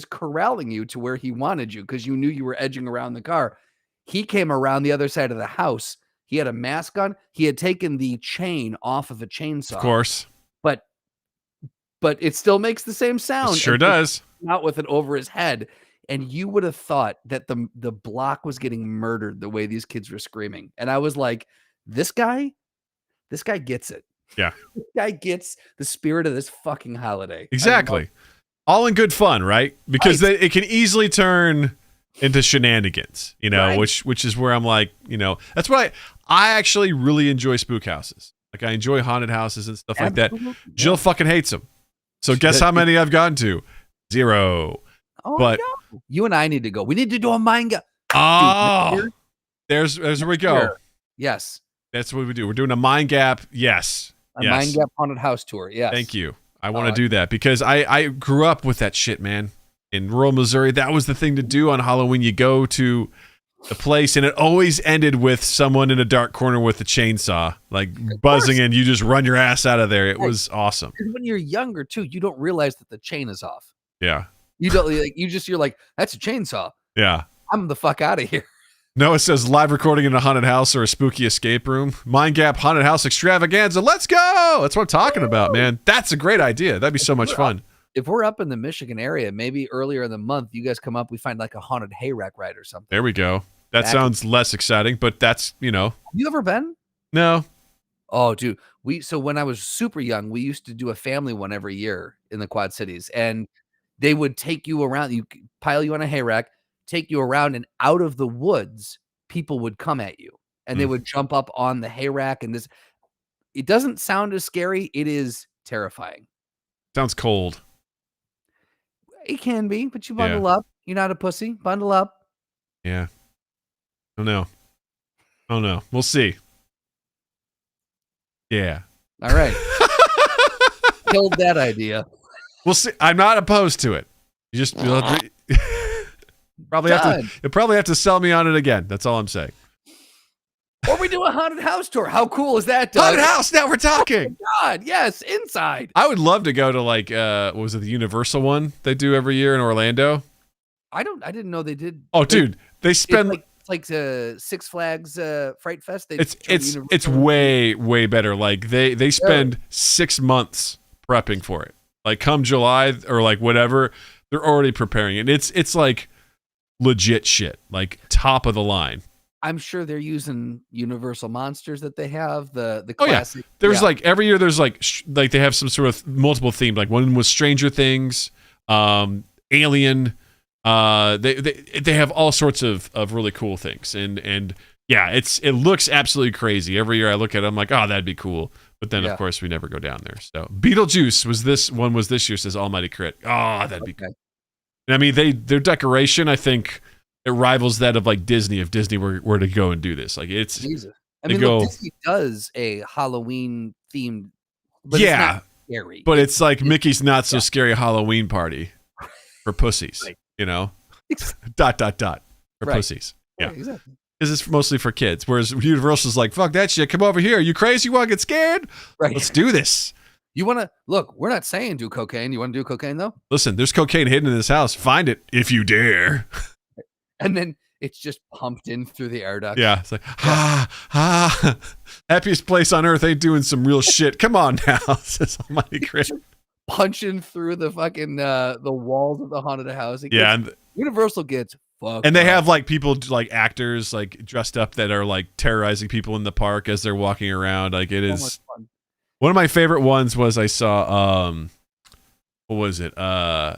corralling you to where he wanted you because you knew you were edging around the car. He came around the other side of the house. He had a mask on. He had taken the chain off of a chainsaw. Of course. But it still makes the same sound. It sure does. Out with it over his head. And you would have thought that the block was getting murdered the way these kids were screaming. And I was like, this guy gets it. Yeah. This guy gets the spirit of this fucking holiday. Exactly. All in good fun, right? Because it can easily turn into shenanigans, you know, which is where I'm like, you know, that's why I actually really enjoy spook houses. Like I enjoy haunted houses and stuff like that. Jill fucking hates them. So guess how many I've gotten to? 0. Oh, but no. You and I need to go. We need to do a mind gap. Oh, there's where we go. Yes. That's what we do. We're doing a mind gap. Yes. Mind gap haunted house tour. Yes. Thank you. I want to do that because I grew up with that shit, man. In rural Missouri, that was the thing to do on Halloween. You go to the place and it always ended with someone in a dark corner with a chainsaw, like buzzing, and you just run your ass out of there. It was awesome. When you're younger too, you don't realize that the chain is off. Yeah. You don't like, you're like, that's a chainsaw. Yeah. I'm the fuck out of here. No, it says live recording in a haunted house or a spooky escape room. Mind Gap Haunted House Extravaganza. Let's go. That's what I'm talking about, man. That's a great idea. That'd be so much fun. if we're up in the Michigan area, maybe earlier in the month, you guys come up, we find like a haunted hayrack ride or something. There we go. That sounds less exciting, but that's, Have you ever been? No. Oh, dude. So when I was super young, we used to do a family one every year in the Quad Cities, and they would take you around, pile you on a hayrack, take you around, and out of the woods, people would come at you, and they would jump up on the hayrack, and it doesn't sound as scary. It is terrifying. Sounds cold. It can be, but you bundle up. You're not a pussy. Bundle up. Yeah. Oh no. We'll see. Yeah. All right. Killed that idea. We'll see. I'm not opposed to it. You just you'll probably have to sell me on it again. That's all I'm saying. Or we do a haunted house tour. How cool is that, Doug? Haunted house. Now we're talking. Oh God, yes, inside. I would love to go to like what was it, the Universal one they do every year in Orlando? I didn't know they did. Oh, dude, they spend it's like Six Flags Fright Fest. It's way better. Like they spend 6 months prepping for it. Like come July or like whatever, they're already preparing it. It's like legit shit, like top of the line. I'm sure they're using Universal monsters that they have. The classic. Yeah. There's like every year there's like they have some sort of multiple theme. Like one was Stranger Things, Alien. They have all sorts of really cool things, and yeah, it looks absolutely crazy. Every year I look at it, I'm like, oh, that'd be cool. But then of course we never go down there. So Beetlejuice was this year, says Almighty Crit. Oh, that'd be cool. And I mean their decoration, I think it rivals that of like Disney if Disney were to go and do this. Like it's Jesus. I mean, look, Disney does a Halloween themed, but it's not scary. But it's like Mickey's Not So Scary Halloween Party for pussies. Right. You know, ... for pussies. Yeah, exactly. Because it's mostly for kids. Whereas Universal's like, fuck that shit. Come over here. Are you crazy? You want to get scared? Right. Let's do this. You want to look? We're not saying do cocaine. You want to do cocaine though? Listen, there's cocaine hidden in this house. Find it if you dare. And then it's just pumped in through the air duct. Yeah, it's like happiest place on earth ain't doing some real shit. Come on now, says Almighty Crit. Punching through the fucking the walls of the haunted house. Universal gets fucked. And they have like people like actors like dressed up that are like terrorizing people in the park as they're walking around. Like it is so much fun. One of my favorite ones was I saw what was it? There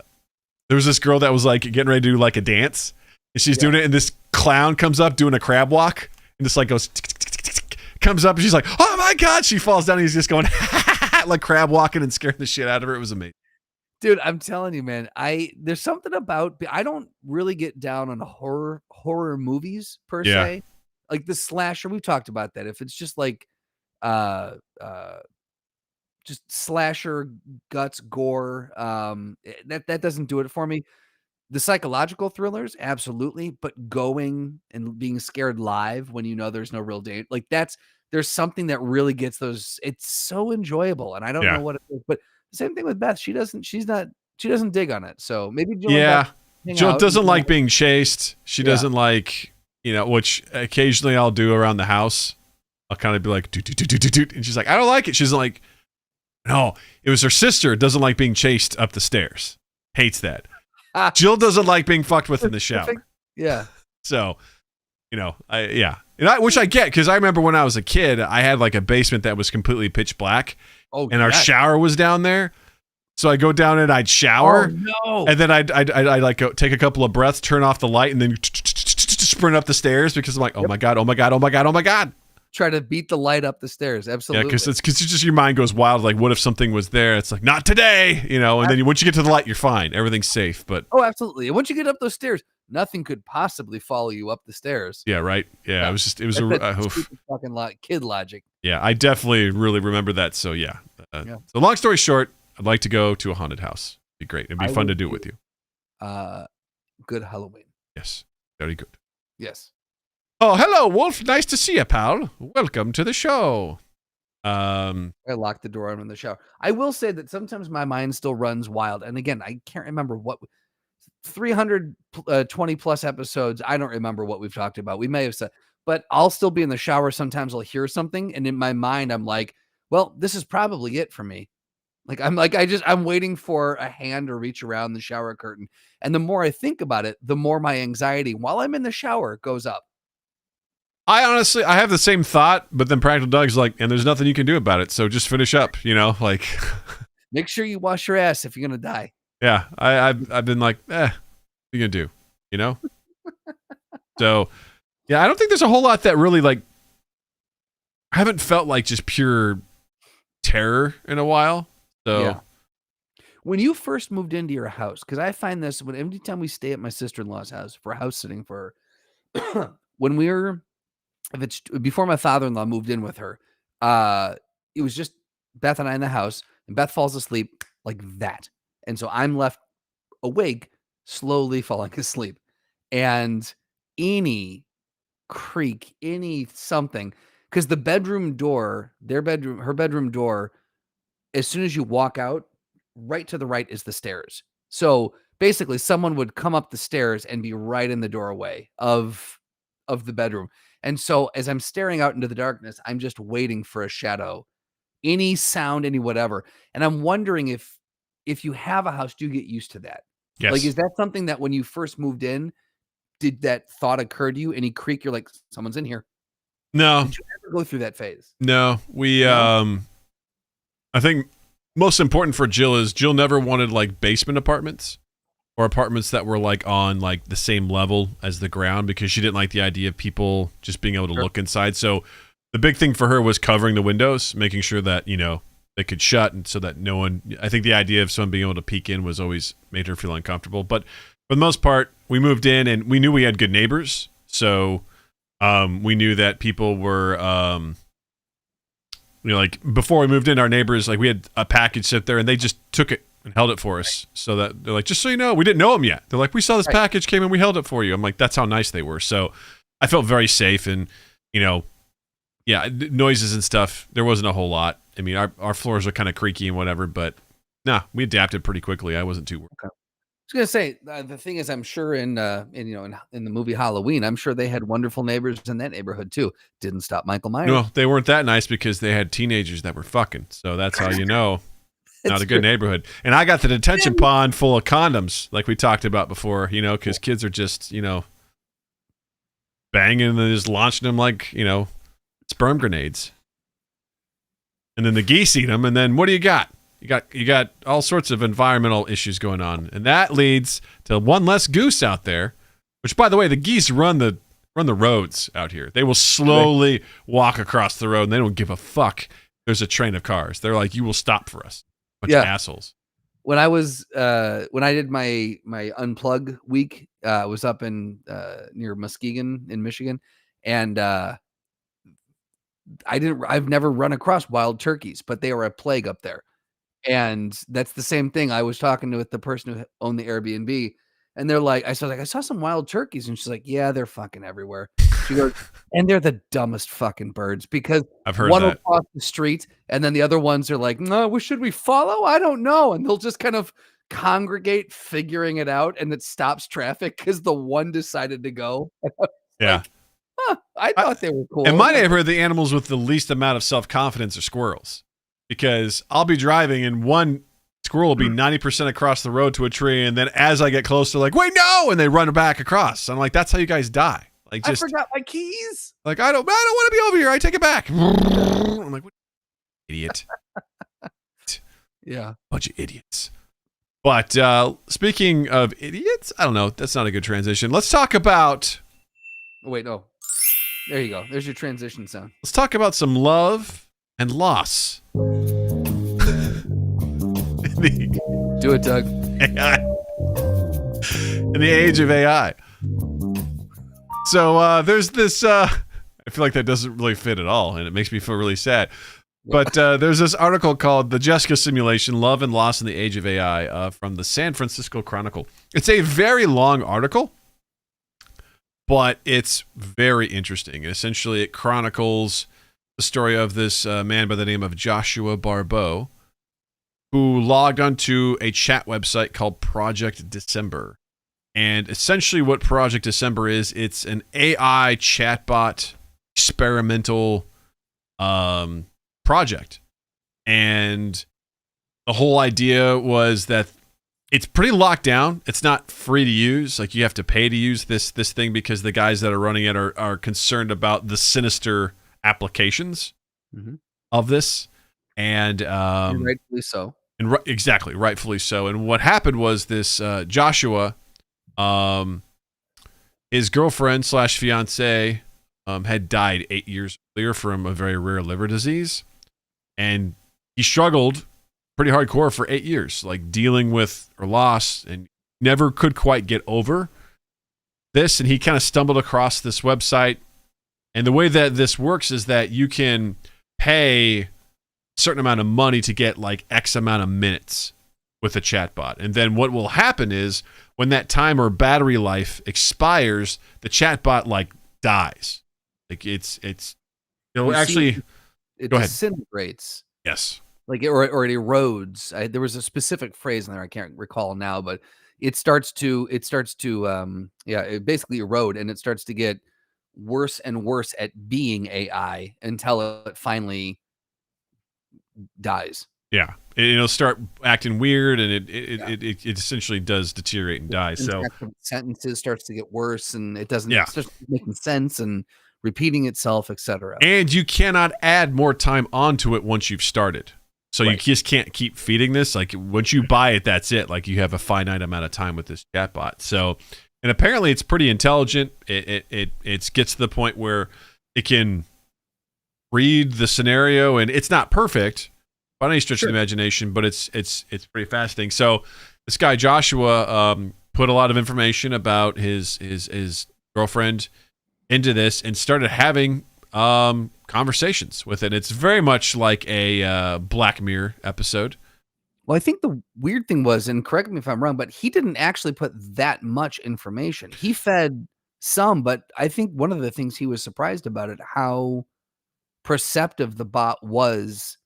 was this girl that was like getting ready to do like a dance, and she's doing it, and this clown comes up doing a crab walk and just like goes comes up, and she's like, oh my god, she falls down, and he's just going like crab walking and scaring the shit out of her. It was amazing. Dude, I'm telling you, man, there's something about, I don't really get down on horror movies per se. Like the slasher, we've talked about that. If it's just like just slasher, guts, gore, that doesn't do it for me. The psychological thrillers, absolutely, but going and being scared live when you know there's no real danger, like there's something that really gets those. It's so enjoyable, and I don't know what it is, but the same thing with Beth. She doesn't dig on it. So maybe Jill doesn't like being chased. She doesn't like, which occasionally I'll do around the house. I'll kind of be like, doot, and she's like, I don't like it. She's like, no, it was her sister doesn't like being chased up the stairs. Hates that. Jill doesn't like being fucked with in the shower. Yeah. So, which I get, because I remember when I was a kid, I had like a basement that was completely pitch black, and our shower was down there. So I go down and I'd shower, and then I'd like go take a couple of breaths, turn off the light, and then sprint up the stairs because I'm like, oh my god. Try to beat the light up the stairs. Absolutely. Yeah, because just your mind goes wild. Like, what if something was there? It's like, not today, and then once you get to the light, you're fine. Everything's safe. But absolutely. And once you get up those stairs, nothing could possibly follow you up the stairs. Yeah, right. Yeah, it was stupid fucking kid logic. Yeah, I definitely really remember that. So yeah. So long story short, I'd like to go to a haunted house. It'd be great. It'd be fun to do it with you. Good Halloween. Yes, very good. Yes. Oh, hello, Wolf. Nice to see you, pal. Welcome to the show. I locked the door on in the shower. I will say that sometimes my mind still runs wild. And again, I can't remember what 320 plus episodes. I don't remember what we've talked about. We may have said, but I'll still be in the shower. Sometimes I'll hear something. And in my mind, I'm like, well, this is probably it for me. I'm waiting for a hand to reach around the shower curtain. And the more I think about it, the more my anxiety while I'm in the shower goes up. I have the same thought, but then Practical Doug's like, and there's nothing you can do about it. So just finish up, like. Make sure you wash your ass if you're going to die. Yeah. I've been like, what are you going to do? So, yeah, I don't think there's a whole lot that really I haven't felt like just pure terror in a while. So. Yeah. When you first moved into your house, because I find this every time we stay at my sister-in-law's house for house sitting for her, if it's before my father-in-law moved in with her, it was just Beth and I in the house, and Beth falls asleep like that. And so I'm left awake, slowly falling asleep. And any creak, any something, because her bedroom door, as soon as you walk out, right to the right is the stairs. So basically someone would come up the stairs and be right in the doorway of the bedroom. And so as I'm staring out into the darkness, I'm just waiting for a shadow, any sound, any whatever. And I'm wondering if you have a house, do you get used to that? Yes. Is that something that when you first moved in, did that thought occur to you? Any creak, you're like, someone's in here? No. Did you ever go through that phase? No. I think most important for Jill is Jill never wanted basement apartments or apartments that were on the same level as the ground, because she didn't like the idea of people just being able to look inside. So the big thing for her was covering the windows, making sure that, they could shut, and so that no one, I think the idea of someone being able to peek in was always made her feel uncomfortable. But for the most part, we moved in and we knew we had good neighbors. So we knew that people were, before we moved in, our neighbors, we had a package sit there and they just took it and held it for us. So that they're like, just so you know, we didn't know them yet. They're like, we saw this package came and we held it for you. I'm like, that's how nice they were. So I felt very safe, and, noises and stuff, there wasn't a whole lot. I mean, our floors are kind of creaky and whatever, but we adapted pretty quickly. I wasn't too worried. Okay. I was gonna say the thing is, I'm sure in the movie Halloween, I'm sure they had wonderful neighbors in that neighborhood too. Didn't stop Michael Myers. No, they weren't that nice because they had teenagers that were fucking. So that's how you know, not a good neighborhood. And I got the detention pond full of condoms, like we talked about before. Because kids are just banging and just launching them like sperm grenades. And then the geese eat them, and then what do you got? You got all sorts of environmental issues going on, and that leads to one less goose out there. Which, by the way, the geese run the roads out here. They will slowly walk across the road, and they don't give a fuck. There's a train of cars. They're like, you will stop for us. Bunch of assholes. When I did my unplug week, I was up in near Muskegon in Michigan, and I've never run across wild turkeys, but they were a plague up there. And that's the same thing. I was talking with the person who owned the Airbnb, and they're like, I saw some wild turkeys, and she's like, yeah, they're fucking everywhere. She goes, and they're the dumbest fucking birds, because I've heard one that. will cross the street, and then the other ones are like, no, should we follow? I don't know. And they'll just kind of congregate figuring it out, and it stops traffic because the one decided to go. Yeah. I thought they were cool. In my neighborhood, the animals with the least amount of self-confidence are squirrels, because I'll be driving and one squirrel will be 90% across the road to a tree, and then as I get close, they're like, wait, no, and they run back across. I'm like, that's how you guys die. I forgot my keys. Like, I don't want to be over here. I take it back. I'm like, what idiot. Yeah. Bunch of idiots. But speaking of idiots, I don't know. That's not a good transition. Let's talk about... Oh, wait, no. There you go. There's your transition sound. Let's talk about some love and loss. Do it, Doug. AI. In the age of AI. So there's this, I feel like that doesn't really fit at all, and it makes me feel really sad. But there's this article called The Jessica Simulation, Love and Loss in the Age of AI from the San Francisco Chronicle. It's a very long article, but it's very interesting. Essentially, it chronicles the story of this man by the name of Joshua Barbeau, who logged onto a chat website called Project December. And essentially what Project December is, it's an AI chatbot experimental project. And the whole idea was that it's pretty locked down. It's not free to use. Like, you have to pay to use this thing because the guys that are running it are concerned about the sinister applications of this. And rightfully so. And exactly, rightfully so. And what happened was this Joshua, his girlfriend / fiancée, had died 8 years earlier from a very rare liver disease. And he struggled pretty hardcore for 8 years, like dealing with her loss, and never could quite get over this. And he kind of stumbled across this website. And the way that this works is that you can pay a certain amount of money to get like X amount of minutes with a chatbot. And then what will happen is when that time or battery life expires, the chatbot like dies. Like it disintegrates. Yes. Like or it erodes. There was a specific phrase in there I can't recall now, but it starts to it basically erode, and it starts to get worse and worse at being AI until it finally dies. Yeah, it'll start acting weird, and it essentially does deteriorate and die. So sentences starts to get worse, and it doesn't. It starts making sense and repeating itself, etc. And you cannot add more time onto it once you've started. So you just can't keep feeding this. Like, once you buy it, that's it. Like, you have a finite amount of time with this chatbot. So, and apparently it's pretty intelligent. It gets to the point where it can read the scenario, and it's not perfect by any stretch of the imagination, but it's pretty fascinating. So this guy Joshua put a lot of information about his girlfriend into this and started having conversations with it. It's very much like a Black Mirror episode. Well, I think the weird thing was, and correct me if I'm wrong, but he didn't actually put that much information. He fed some, but I think one of the things he was surprised about it, how perceptive the bot was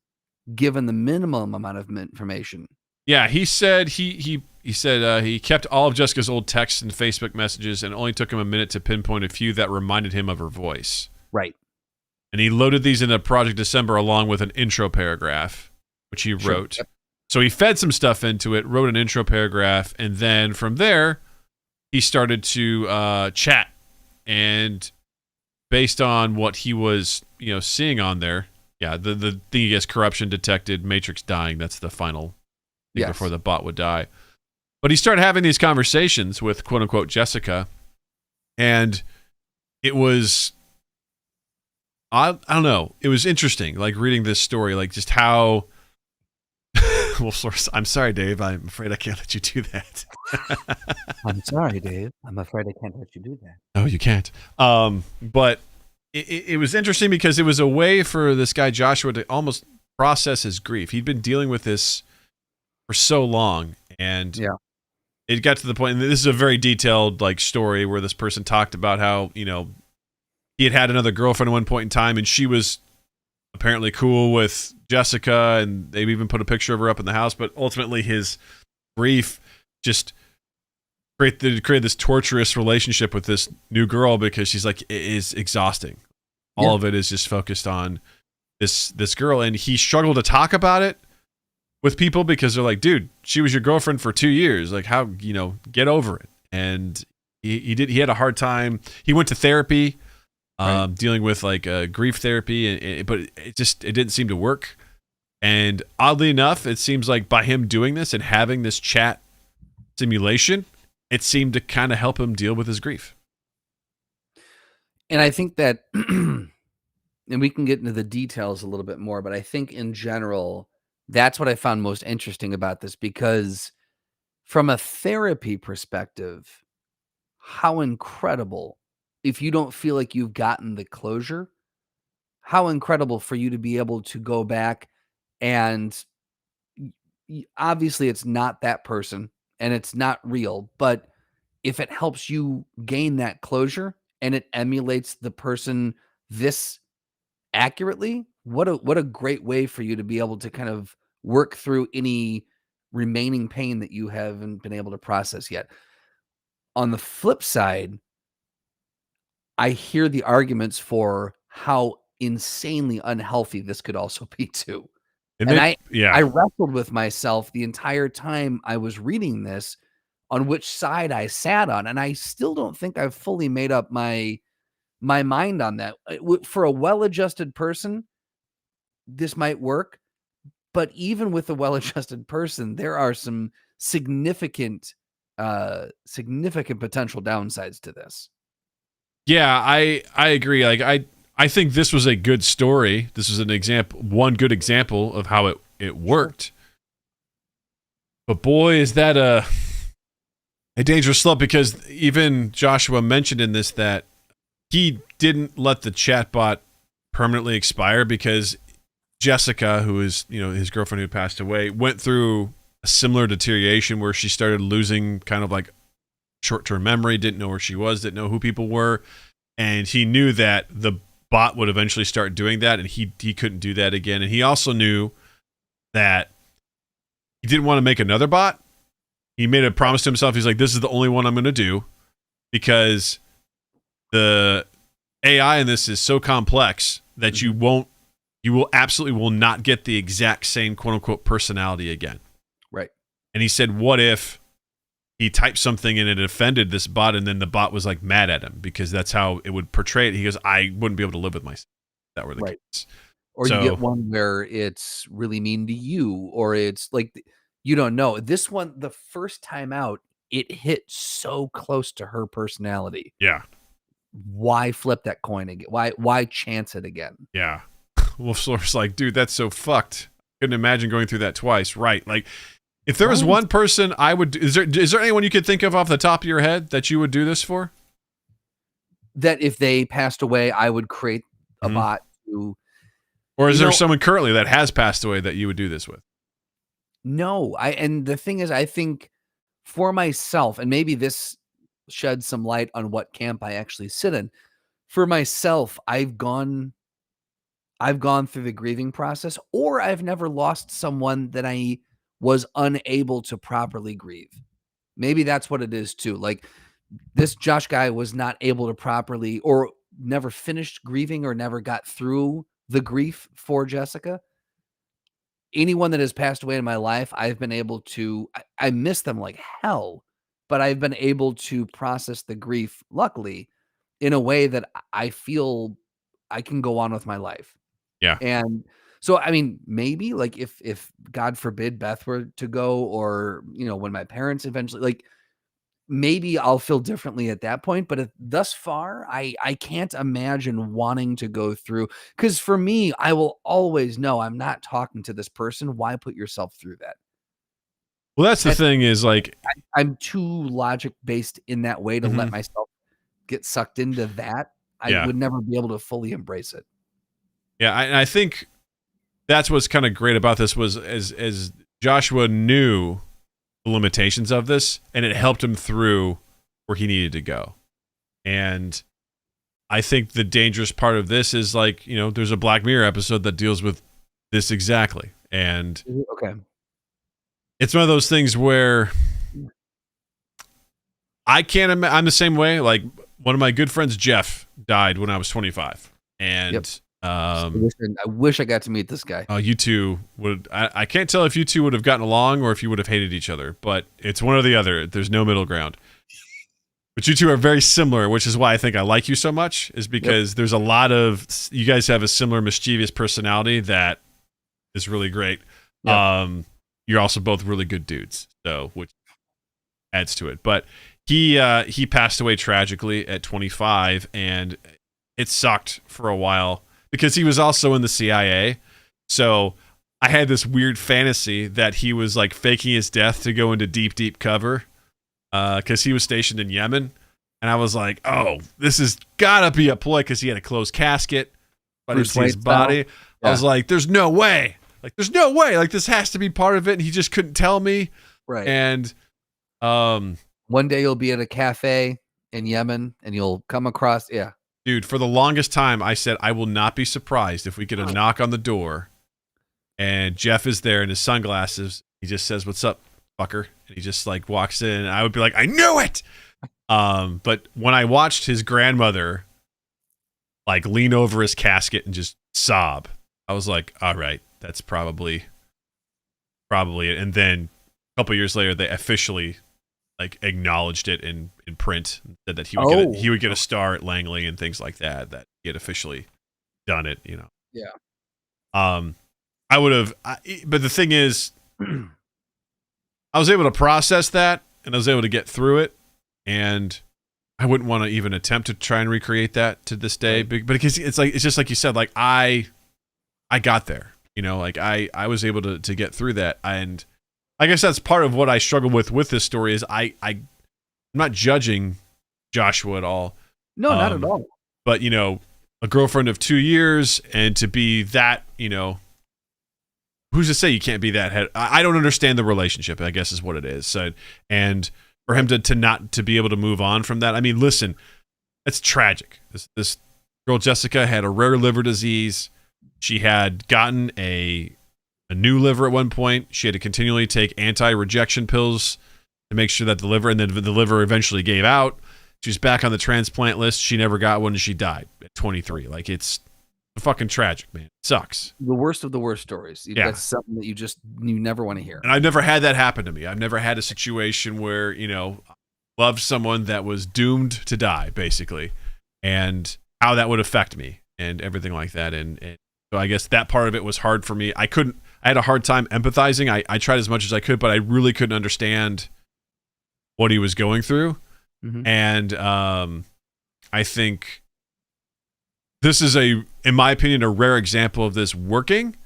given the minimum amount of information. Yeah, he said he kept all of Jessica's old texts and Facebook messages, and only took him a minute to pinpoint a few that reminded him of her voice. Right. And he loaded these into Project December along with an intro paragraph, which he wrote. Yep. So he fed some stuff into it, wrote an intro paragraph, and then from there, he started to chat. And based on what he was, seeing on there, the thing he gets corruption detected, Matrix dying. That's the final thing before the bot would die. But he started having these conversations with quote unquote Jessica, and it was. I don't know. It was interesting, like reading this story, like just how. Well, I'm sorry, Dave. I'm afraid I can't let you do that. I'm sorry, Dave. I'm afraid I can't let you do that. No, you can't. But it was interesting because it was a way for this guy Joshua to almost process his grief. He'd been dealing with this for so long, and it got to the point. And this is a very detailed like story where this person talked about how he had another girlfriend at one point in time, and she was apparently cool with Jessica, and they even put a picture of her up in the house. But ultimately, his grief just created this torturous relationship with this new girl because she's like, it is exhausting. All of it is just focused on this girl, and he struggled to talk about it with people because they're like, dude, she was your girlfriend for 2 years. Like, how, get over it. And he had a hard time. He went to therapy. Dealing with like grief therapy, but it didn't seem to work. And oddly enough, it seems like by him doing this and having this chat simulation, it seemed to kind of help him deal with his grief. And I think that, and we can get into the details a little bit more, but I think in general, that's what I found most interesting about this, because from a therapy perspective, how incredible. If you don't feel like you've gotten the closure, how incredible for you to be able to go back and obviously it's not that person and it's not real, but if it helps you gain that closure and it emulates the person this accurately, what a great way for you to be able to kind of work through any remaining pain that you haven't been able to process yet. On the flip side, I hear the arguments for how insanely unhealthy this could also be too. I wrestled with myself the entire time I was reading this on which side I sat on, and I still don't think I've fully made up my mind on that. For a well-adjusted person, this might work, but even with a well-adjusted person, there are some significant potential downsides to this. Yeah, I agree. Like I think this was a good story. This was one good example of how it worked. But boy, is that a dangerous slope, because even Joshua mentioned in this that he didn't let the chatbot permanently expire, because Jessica, who is, his girlfriend who passed away, went through a similar deterioration where she started losing kind of like short-term memory, didn't know where she was, didn't know who people were. And he knew that the bot would eventually start doing that, and he couldn't do that again. And he also knew that he didn't want to make another bot. He made a promise to himself. He's like, this is the only one I'm going to do, because the AI in this is so complex that you will absolutely not get the exact same quote unquote personality again. Right. And he said, what if he typed something and it offended this bot, and then the bot was like mad at him, because that's how it would portray it. He goes, I wouldn't be able to live with myself if that were the case. Or you get one where it's really mean to you, or it's like, you don't know. This one, the first time out, it hit so close to her personality. Yeah. Why flip that coin again? Why chance it again? Yeah. Wolfslor's like, dude, that's so fucked. Couldn't imagine going through that twice. Right. Like, if there was one person I would, is there anyone you could think of off the top of your head that you would do this for? That if they passed away, I would create a bot to. Or is there someone currently that has passed away that you would do this with? No, and the thing is, I think for myself, and maybe this sheds some light on what camp I actually sit in. For myself, I've gone through the grieving process, or I've never lost someone that I was unable to properly grieve. Maybe that's what it is too. Like, this Josh guy was not able to properly, or never finished grieving, or never got through the grief for Jessica. Anyone that has passed away in my life, I've been able to, I miss them like hell, but I've been able to process the grief, luckily, in a way that I feel I can go on with my life. Yeah. And so, I mean, maybe like if God forbid Beth were to go, or, when my parents eventually, like, maybe I'll feel differently at that point. But thus far, I can't imagine wanting to go through, because for me, I will always know I'm not talking to this person. Why put yourself through that? Well, that's the thing is, like, I'm too logic based in that way to let myself get sucked into that. I would never be able to fully embrace it. Yeah, I think that's what's kind of great about this was as Joshua knew the limitations of this, and it helped him through where he needed to go. And I think the dangerous part of this is, like, there's a Black Mirror episode that deals with this exactly. And okay, it's one of those things where I can't imagine. I'm the same way. Like, one of my good friends, Jeff, died when I was 25. And I wish I got to meet this guy. You two would. I can't tell if you two would have gotten along or if you would have hated each other, but it's one or the other. There's no middle ground. But you two are very similar, which is why I think I like you so much, is because there's a lot of, you guys have a similar mischievous personality that is really great. Yep. You're also both really good dudes, so which adds to it. But he passed away tragically at 25, and it sucked for a while, because he was also in the CIA. So I had this weird fantasy that he was like faking his death to go into deep, deep cover, because he was stationed in Yemen. And I was like, oh, this has got to be a ploy, because he had a closed casket. I didn't see his body. Yeah. I was like, there's no way. Like, this has to be part of it. And he just couldn't tell me. Right. And one day you'll be at a cafe in Yemen and you'll come across, Dude, for the longest time, I said, I will not be surprised if we get a knock on the door and Jeff is there in his sunglasses. He just says, what's up, fucker? And he just, like, walks in, and I would be like, I knew it! But when I watched his grandmother, like, lean over his casket and just sob, I was like, all right, that's probably it. And then a couple years later, they officially like acknowledged it in print and said that he would get a star at Langley and things like that he had officially done it, you know. Yeah. I would have, but the thing is, I was able to process that and I was able to get through it, and I wouldn't want to even attempt to try and recreate that to this day. But because it's just like you said, like I got there, you know, like I was able to get through that. And I guess that's part of what I struggle with this story is I'm not judging Joshua at all. No, not at all. But, you know, a girlfriend of 2 years, and to be that, you know, who's to say you can't be that? I don't understand the relationship, I guess is what it is. So, and for him to be able to move on from that. I mean, listen, it's tragic. This girl, Jessica, had a rare liver disease. She had gotten a new liver at one point. She had to continually take anti-rejection pills to make sure that the liver eventually gave out. She was back on the transplant list. She never got one, and she died at 23. Like, it's fucking tragic, man. It sucks. The worst of the worst stories. Yeah. That's something that you never want to hear. And I've never had that happen to me. I've never had a situation where, you know, loved someone that was doomed to die, basically, and how that would affect me and everything like that. And so I guess that part of it was hard for me. I had a hard time empathizing. I tried as much as I could, but I really couldn't understand what he was going through. Mm-hmm. And I think this is in my opinion, a rare example of this working.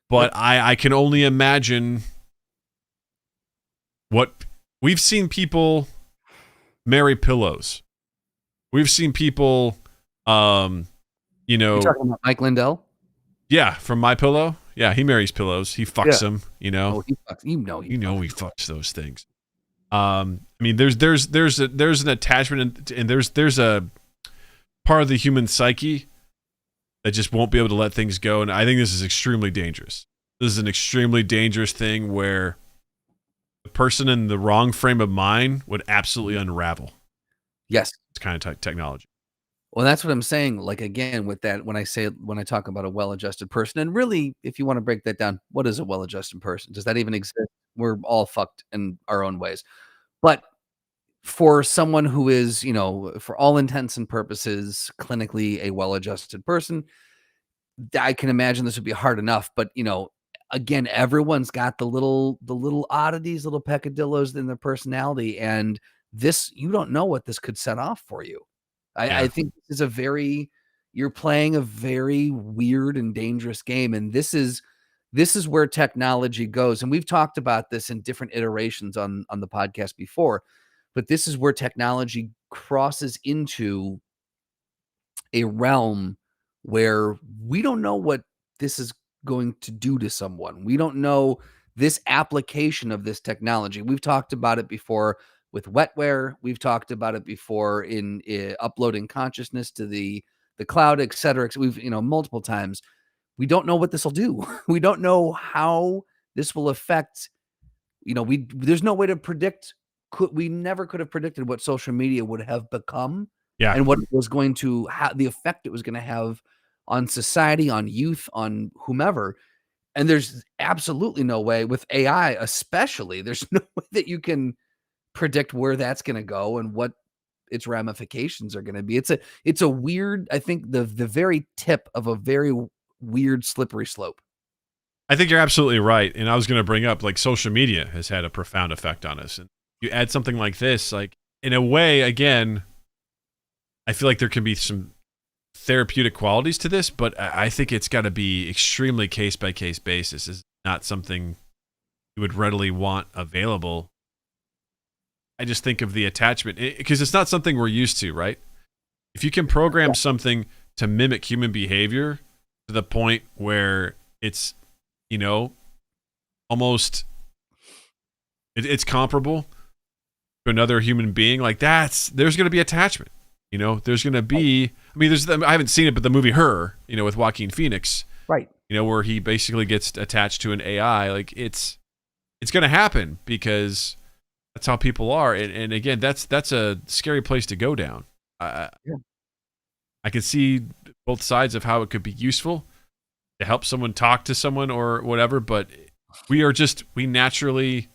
But I can only imagine what we've seen people marry pillows. We've seen people, you know. You're talking about Mike Lindell? Yeah, from My Pillow. Yeah, he marries pillows. He fucks them, you know. Oh, he fucks. He fucks those things. I mean, there's an attachment, and there's a part of the human psyche that just won't be able to let things go, and I think this is extremely dangerous. This is an extremely dangerous thing where the person in the wrong frame of mind would absolutely unravel. Yes, it's kind of technology. Well, that's what I'm saying. Like, again, with that, when I talk about a well-adjusted person, and really, if you want to break that down, what is a well-adjusted person? Does that even exist? We're all fucked in our own ways. But for someone who is, you know, for all intents and purposes, clinically a well-adjusted person, I can imagine this would be hard enough. But, you know, again, everyone's got the little oddities, little peccadillos in their personality. And this, you don't know what this could set off for you. I think this is you're playing a very weird and dangerous game. And this is where technology goes. And we've talked about this in different iterations on the podcast before, but this is where technology crosses into a realm where we don't know what this is going to do to someone. We don't know this application of this technology. We've talked about it before with wetware. We've talked about it before in uploading consciousness to the cloud, et cetera. We've, you know, multiple times. We don't know what this will do. We don't know how this will affect, you know, there's no way to predict. We never could have predicted what social media would have become, and what it was going to the effect it was going to have on society, on youth, on whomever. And there's absolutely no way with AI, especially, there's no way that you can predict where that's going to go and what its ramifications are going to be. It's a weird, I think the very tip of a very weird slippery slope. I think you're absolutely right. And I was going to bring up, like, social media has had a profound effect on us. And you add something like this, like, in a way, again, I feel like there can be some therapeutic qualities to this, but I think it's got to be extremely case by case basis. It's not something you would readily want available. I just think of the attachment, because it's not something we're used to, right? If you can program something to mimic human behavior to the point where it's, you know, almost it's comparable to another human being, like there's going to be attachment. You know, there's going to be, I mean, I haven't seen it, but the movie Her, you know, with Joaquin Phoenix, right? You know, where he basically gets attached to an AI, like it's going to happen because that's how people are. And again, that's a scary place to go down. I can see both sides of how it could be useful, to help someone talk to someone or whatever, but we naturally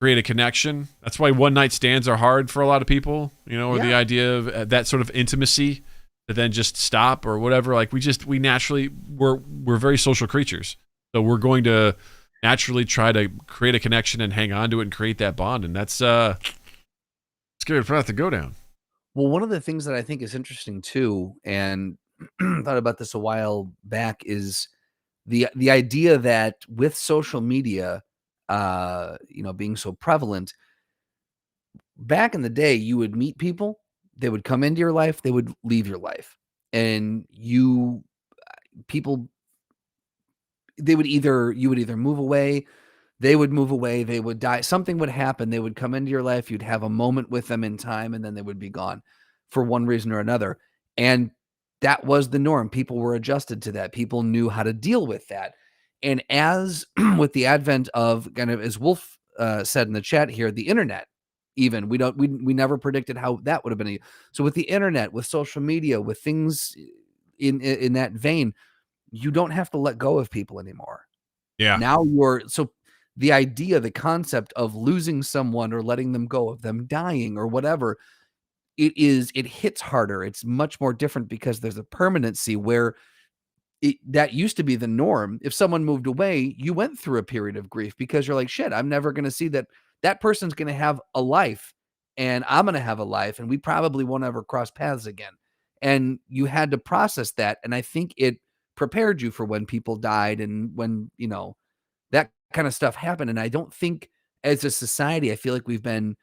create a connection. That's why one night stands are hard for a lot of people, or the idea of that sort of intimacy to then just stop or whatever. Like we naturally, we're very social creatures. So we're going to naturally try to create a connection and hang on to it and create that bond. And that's scary path to go down. Well, one of the things that I think is interesting too, and thought about this a while back, is the idea that with social media, being so prevalent, back in the day, you would meet people, they would come into your life, they would leave your life, and you would either move away, they would move away, they would die, something would happen, they would come into your life, you'd have a moment with them in time, and then they would be gone for one reason or another. And that was the norm. People were adjusted to that. People knew how to deal with that. And as with the advent of, kind of as Wolf said in the chat here, the internet, even we never predicted how that would have been. So with the internet, with social media, with things in that vein, you don't have to let go of people anymore. Yeah. Now the idea, the concept of losing someone or letting them go, of them dying or whatever, it hits harder. It's much more different because there's a permanency where that used to be the norm. If someone moved away, you went through a period of grief because you're like, shit, I'm never going to see that person's going to have a life and I'm going to have a life and we probably won't ever cross paths again. And you had to process that. And I think it prepared you for when people died and when, that kind of stuff happened. And I don't think as a society, I feel like we've been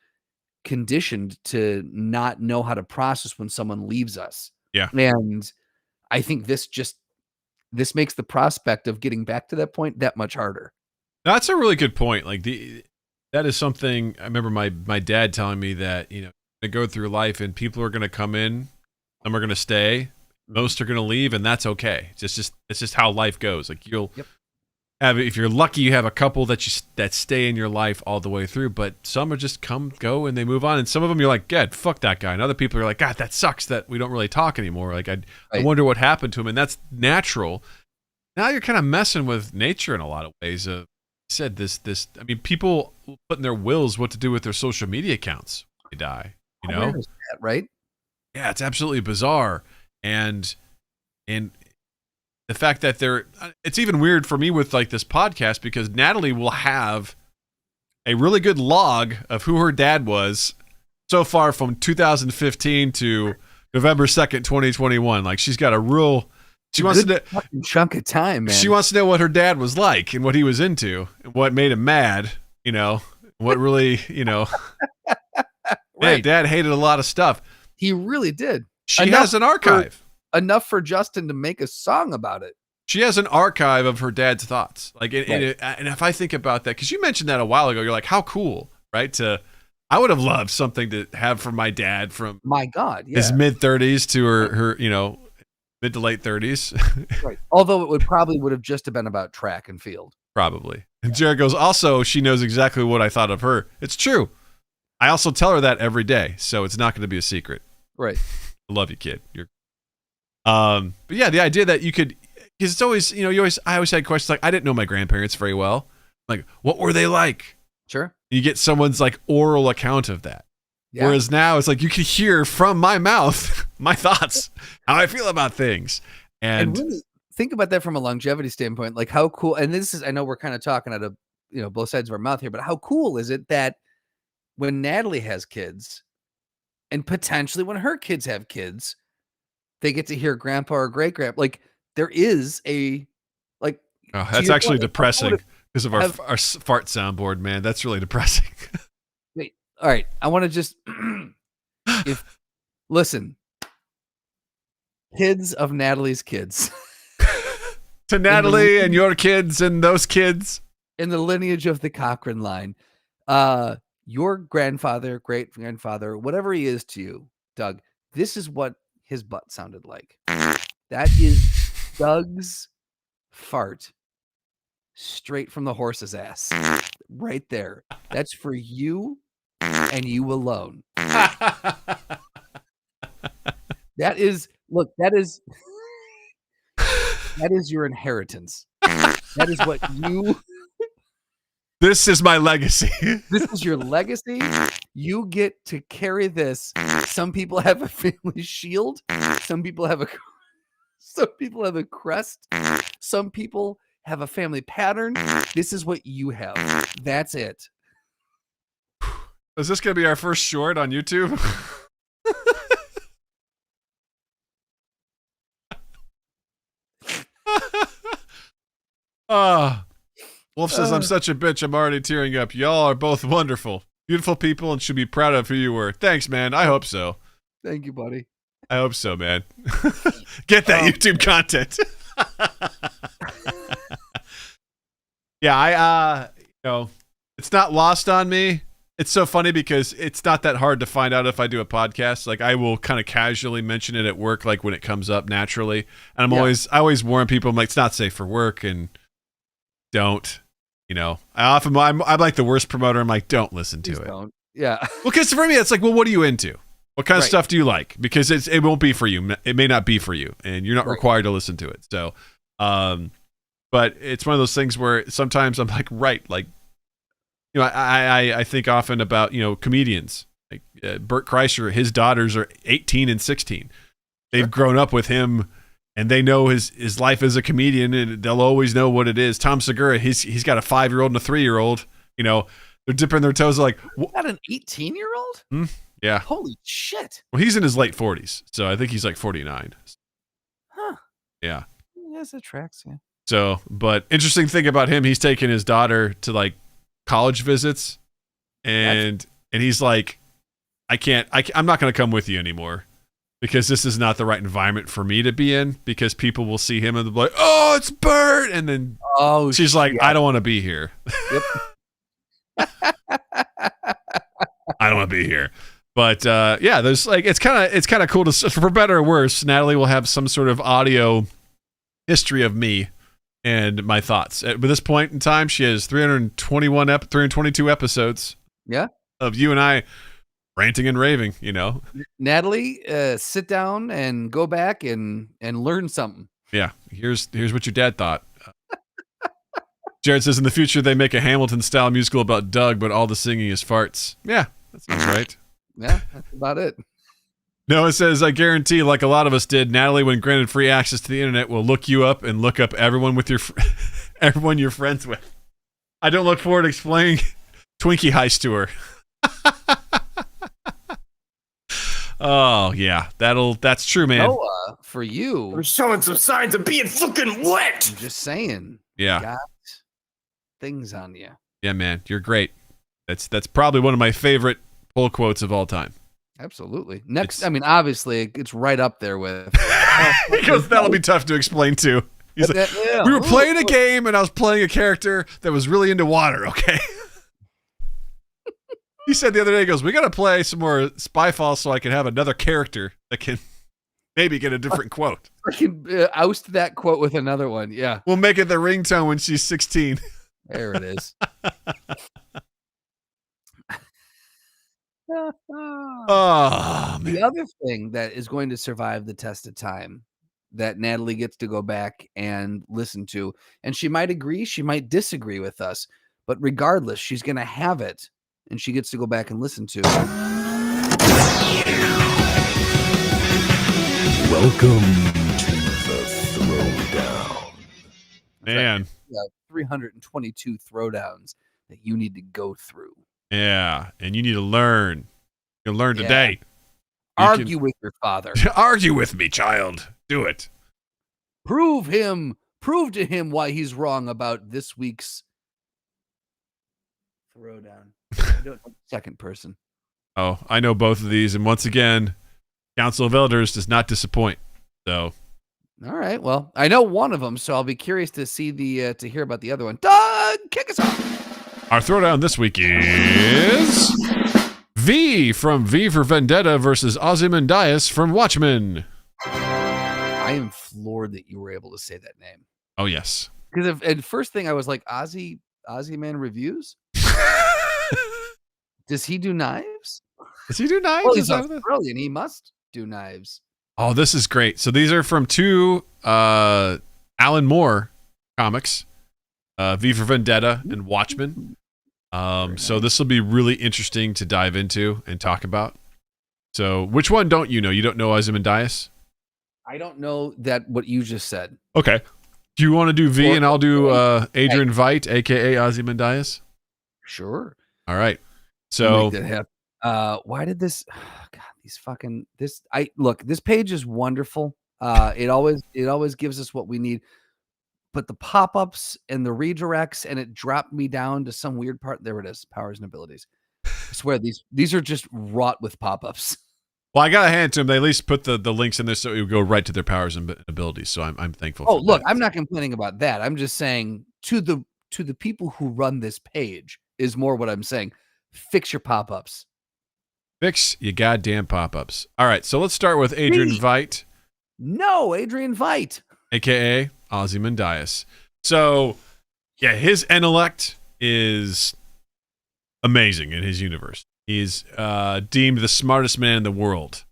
conditioned to not know how to process when someone leaves us. Yeah. And I think this makes the prospect of getting back to that point that much harder. That's a really good point. Like that is something I remember my dad telling me that, to go through life and people are going to come in, some are going to stay, most are going to leave, and that's okay. It's just how life goes. Like you'll have, if you're lucky, you have a couple that stay in your life all the way through, but some are just come, go, and they move on. And some of them you're like, God, fuck that guy. And other people are like, God, that sucks that we don't really talk anymore. Like I wonder what happened to him. And that's natural. Now you're kind of messing with nature in a lot of ways. Said this, I mean, people put in their wills what to do with their social media accounts when they die, Where is that, right? Yeah, it's absolutely bizarre. And the fact that it's even weird for me with like this podcast because Natalie will have a really good log of who her dad was so far from 2015 to November 2nd, 2021. Like she's got she wants to know chunk of time, man. She wants to know what her dad was like and what he was into and what made him mad, what really, Right. Dad hated a lot of stuff. He really did. She has an archive. Enough for Justin to make a song about it. She has an archive of her dad's thoughts. Like, and if I think about that, because you mentioned that a while ago, you're like, how cool, right? I would have loved something to have from my dad from my God, his mid 30s to her, mid to late 30s. Right. Although it would have just been about track and field. Probably. And Jared goes, also, she knows exactly what I thought of her. It's true. I also tell her that every day, so it's not going to be a secret. Right. I love you, kid. But yeah, the idea that you could, because it's always, I always had questions like, I didn't know my grandparents very well. Like, what were they like? Sure. You get someone's like oral account of that. Yeah. Whereas now it's like you can hear from my mouth my thoughts, how I feel about things. And really think about that from a longevity standpoint, like how cool, and this is, I know we're kind of talking out of, both sides of our mouth here, but how cool is it that when Natalie has kids and potentially when her kids have kids, they get to hear grandpa or great grandpa. Like there is that's actually depressing because of our fart soundboard, man. That's really depressing. Wait, all right. I want to just listen, kids of Natalie's kids to Natalie and your kids and those kids in the lineage of the Cochran line. Your grandfather, great grandfather, whatever he is to you, Doug, this is what his butt sounded like. That is Doug's fart straight from the horse's ass right there. That's for you and you alone. That is your inheritance. That is what you. This is my legacy. This is your legacy. You get to carry this. Some people have a family shield. Some people have a crest. Some people have a family pattern. This is what you have. That's it. Is this going to be our first short on YouTube? Wolf says, I'm such a bitch. I'm already tearing up. Y'all are both wonderful, beautiful people and should be proud of who you were. Thanks, man. I hope so. Thank you, buddy. I hope so, man. Get that YouTube content. Yeah, it's not lost on me. It's so funny because it's not that hard to find out if I do a podcast. Like, I will kind of casually mention it at work, like when it comes up naturally. And I always warn people, I'm like, it's not safe for work, and don't. I'm like the worst promoter. I'm like, don't listen to it. Don't. Yeah. Well, because for me, it's like, well, what are you into? What kind of stuff do you like? Because it won't be for you. It may not be for you, and you're not required to listen to it. So, but it's one of those things where sometimes I'm like, I think often about, comedians like Bert Kreischer. His daughters are 18 and 16. They've grown up with him, and they know his life as a comedian, and they'll always know what it is. Tom Segura, he's got a 5-year-old and a 3-year-old. They're dipping their toes like. Got an 18-year-old? Yeah. Holy shit. Well, he's in his late 40s, so I think he's like 49. Huh. Yeah. Yes, it tracks. Yeah. So, but interesting thing about him, he's taking his daughter to like college visits, and he's like, I'm not going to come with you anymore because this is not the right environment for me to be in, because people will see him and they'll be like, oh, it's Bert. And then she's like, I don't want to be here. Yep. I don't want to be here. But there's like, it's kind of cool to, for better or worse, Natalie will have some sort of audio history of me and my thoughts. At this point in time, she has 322 episodes. Yeah. Of you and I ranting and raving, Natalie, sit down and go back and learn something. Yeah. Here's what your dad thought. Jared says in the future they make a Hamilton style musical about Doug, but all the singing is farts. Yeah, that sounds right. Yeah, that's about it. Noah says, I guarantee, like a lot of us did, Natalie, when granted free access to the internet, will look you up and look up everyone everyone you're friends with. I don't look forward to explaining Twinkie Heist to her. Oh yeah, that's true, man. Noah, for you, we're showing some signs of being fucking wet. I'm just saying. Yeah. Got things on you. Yeah, man, you're great. That's probably one of my favorite pull quotes of all time. Absolutely. Next, obviously, it's right up there with. Because that'll be tough to explain too. He's like, we were playing a game, and I was playing a character that was really into water. Okay. He said the other day, he goes, we got to play some more Spyfall so I can have another character that can maybe get a different quote. I can oust that quote with another one. Yeah. We'll make it the ringtone when she's 16. There it is. Oh, man. The other thing that is going to survive the test of time that Natalie gets to go back and listen to, and she might agree, she might disagree with us, but regardless, she's going to have it, and she gets to go back and listen to. Welcome to the Throwdown. Man. 322 throwdowns that you need to go through. Yeah, and you need to learn. You'll learn today. Argue with your father. Argue with me, child. Do it. Prove to him why he's wrong about this week's throwdown. I don't know, second person. Oh, I know both of these, and once again, Council of Elders does not disappoint. So, all right. Well, I know one of them, so I'll be curious to see to hear about the other one. Doug, kick us off. Our throwdown this week is V from V for Vendetta versus Ozymandias from Watchmen. I am floored that you were able to say that name. Oh yes. Because at first thing I was like, Ozzy Man reviews. Does he do knives? Does he do knives? Well, he's Australian. He must do knives. Oh, this is great. So these are from two Alan Moore comics, V for Vendetta and Watchmen. So this will be really interesting to dive into and talk about. So which one don't you know? You don't know Ozymandias? I don't know that what you just said. Okay. Do you want to do V and I'll do Adrian Veidt, aka Ozymandias? Sure. All right. So why did this? God, this page is wonderful. It always gives us what we need. But the pop-ups and the redirects, and it dropped me down to some weird part. There it is, powers and abilities. I swear these are just wrought with pop-ups. Well, I gotta hand it to them. They at least put the links in there so it would go right to their powers and abilities. So I'm thankful. Oh, look, I'm not complaining about that. I'm just saying to the people who run this page is more what I'm saying. Fix your pop-ups. Fix your goddamn pop-ups. All right, so let's start with Adrian Veidt. No, Adrian Veidt, aka Ozymandias. So, yeah, his intellect is amazing in his universe. He's deemed the smartest man in the world,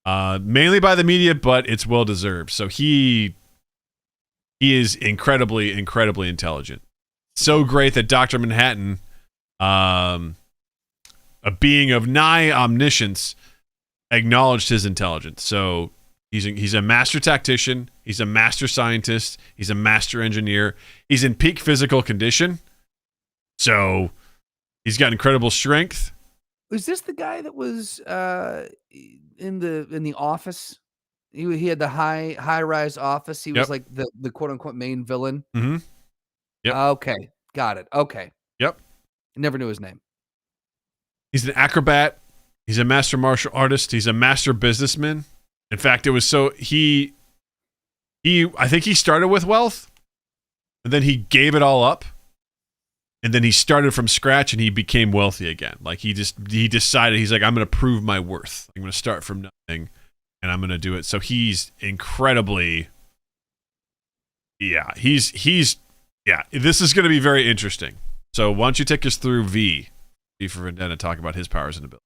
mainly by the media, but it's well deserved. So he is incredibly, incredibly intelligent. So great that Dr. Manhattan, a being of nigh omniscience, acknowledged his intelligence. So he's a master tactician. He's a master scientist. He's a master engineer. He's in peak physical condition. So he's got incredible strength. is this the guy that was in the office? He had the high rise office. He was like the quote unquote main villain. Mm-hmm. Yep. Okay, got it. Okay. Yep. Never knew his name. He's an acrobat. He's a master martial artist. He's a master businessman. In fact, it was so I think he started with wealth, and then he gave it all up, and then he started from scratch and he became wealthy again. Like he decided, he's like, I'm going to prove my worth. I'm going to start from nothing and I'm going to do it. So he's incredibly, this is going to be very interesting. So why don't you take us through V for Vendetta, talk about his powers and abilities.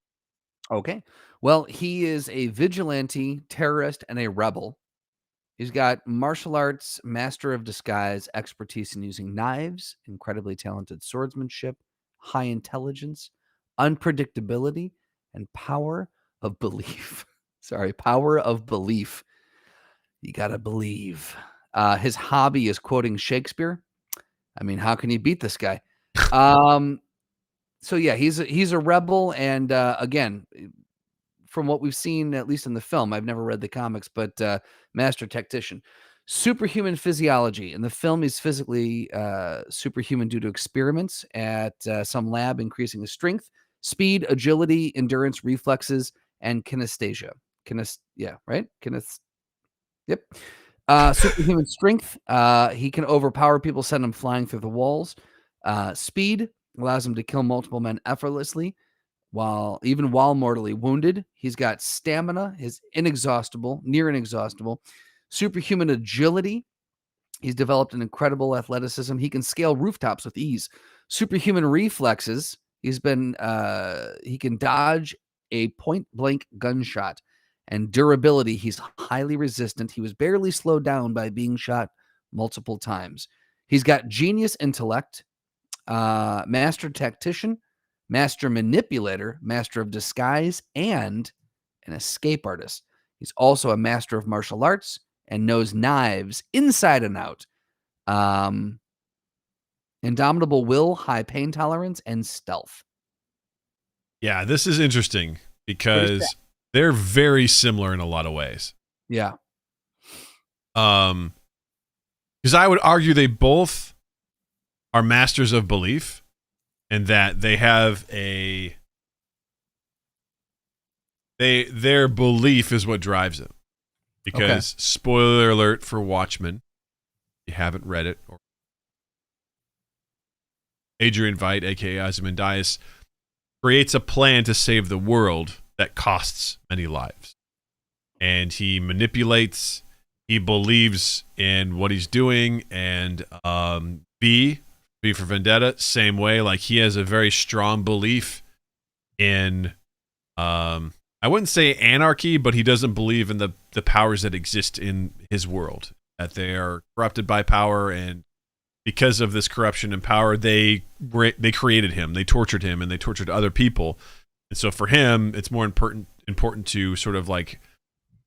Okay. Well, he is a vigilante, terrorist, and a rebel. He's got martial arts, master of disguise, expertise in using knives, incredibly talented swordsmanship, high intelligence, unpredictability, and power of belief. Power of belief. You got to believe. His hobby is quoting Shakespeare. I mean, how can you beat this guy? So yeah, he's a rebel, and again, from what we've seen, at least in the film, I've never read the comics, but master tactician. Superhuman physiology. In the film, he's physically superhuman due to experiments at some lab, increasing his strength, speed, agility, endurance, reflexes, and kinesthesia. Yep. Superhuman strength. He can overpower people, send them flying through the walls. Speed allows him to kill multiple men effortlessly, while mortally wounded. He's got stamina, his near inexhaustible. Superhuman agility. He's developed an incredible athleticism. He can scale rooftops with ease. Superhuman reflexes. He can dodge a point-blank gunshot. And durability. He's highly resistant. He was barely slowed down by being shot multiple times. He's got genius intellect, master tactician, master manipulator, master of disguise, and an escape artist. He's also a master of martial arts and knows knives inside and out. Indomitable will, high pain tolerance, and stealth. Yeah, this is interesting because they're very similar in a lot of ways. Yeah. Because I would argue they both are masters of belief, and that they have their belief is what drives them. Because spoiler alert for Watchmen, if you haven't read it, or Adrian Veidt, aka Ozymandias, creates a plan to save the world that costs many lives. And he manipulates, he believes in what he's doing, and V for Vendetta, same way. Like, he has a very strong belief in, I wouldn't say anarchy, but he doesn't believe in the powers that exist in his world. that they are corrupted by power, and because of this corruption and power, they created him, they tortured him, and they tortured other people. And so for him, it's more important to sort of like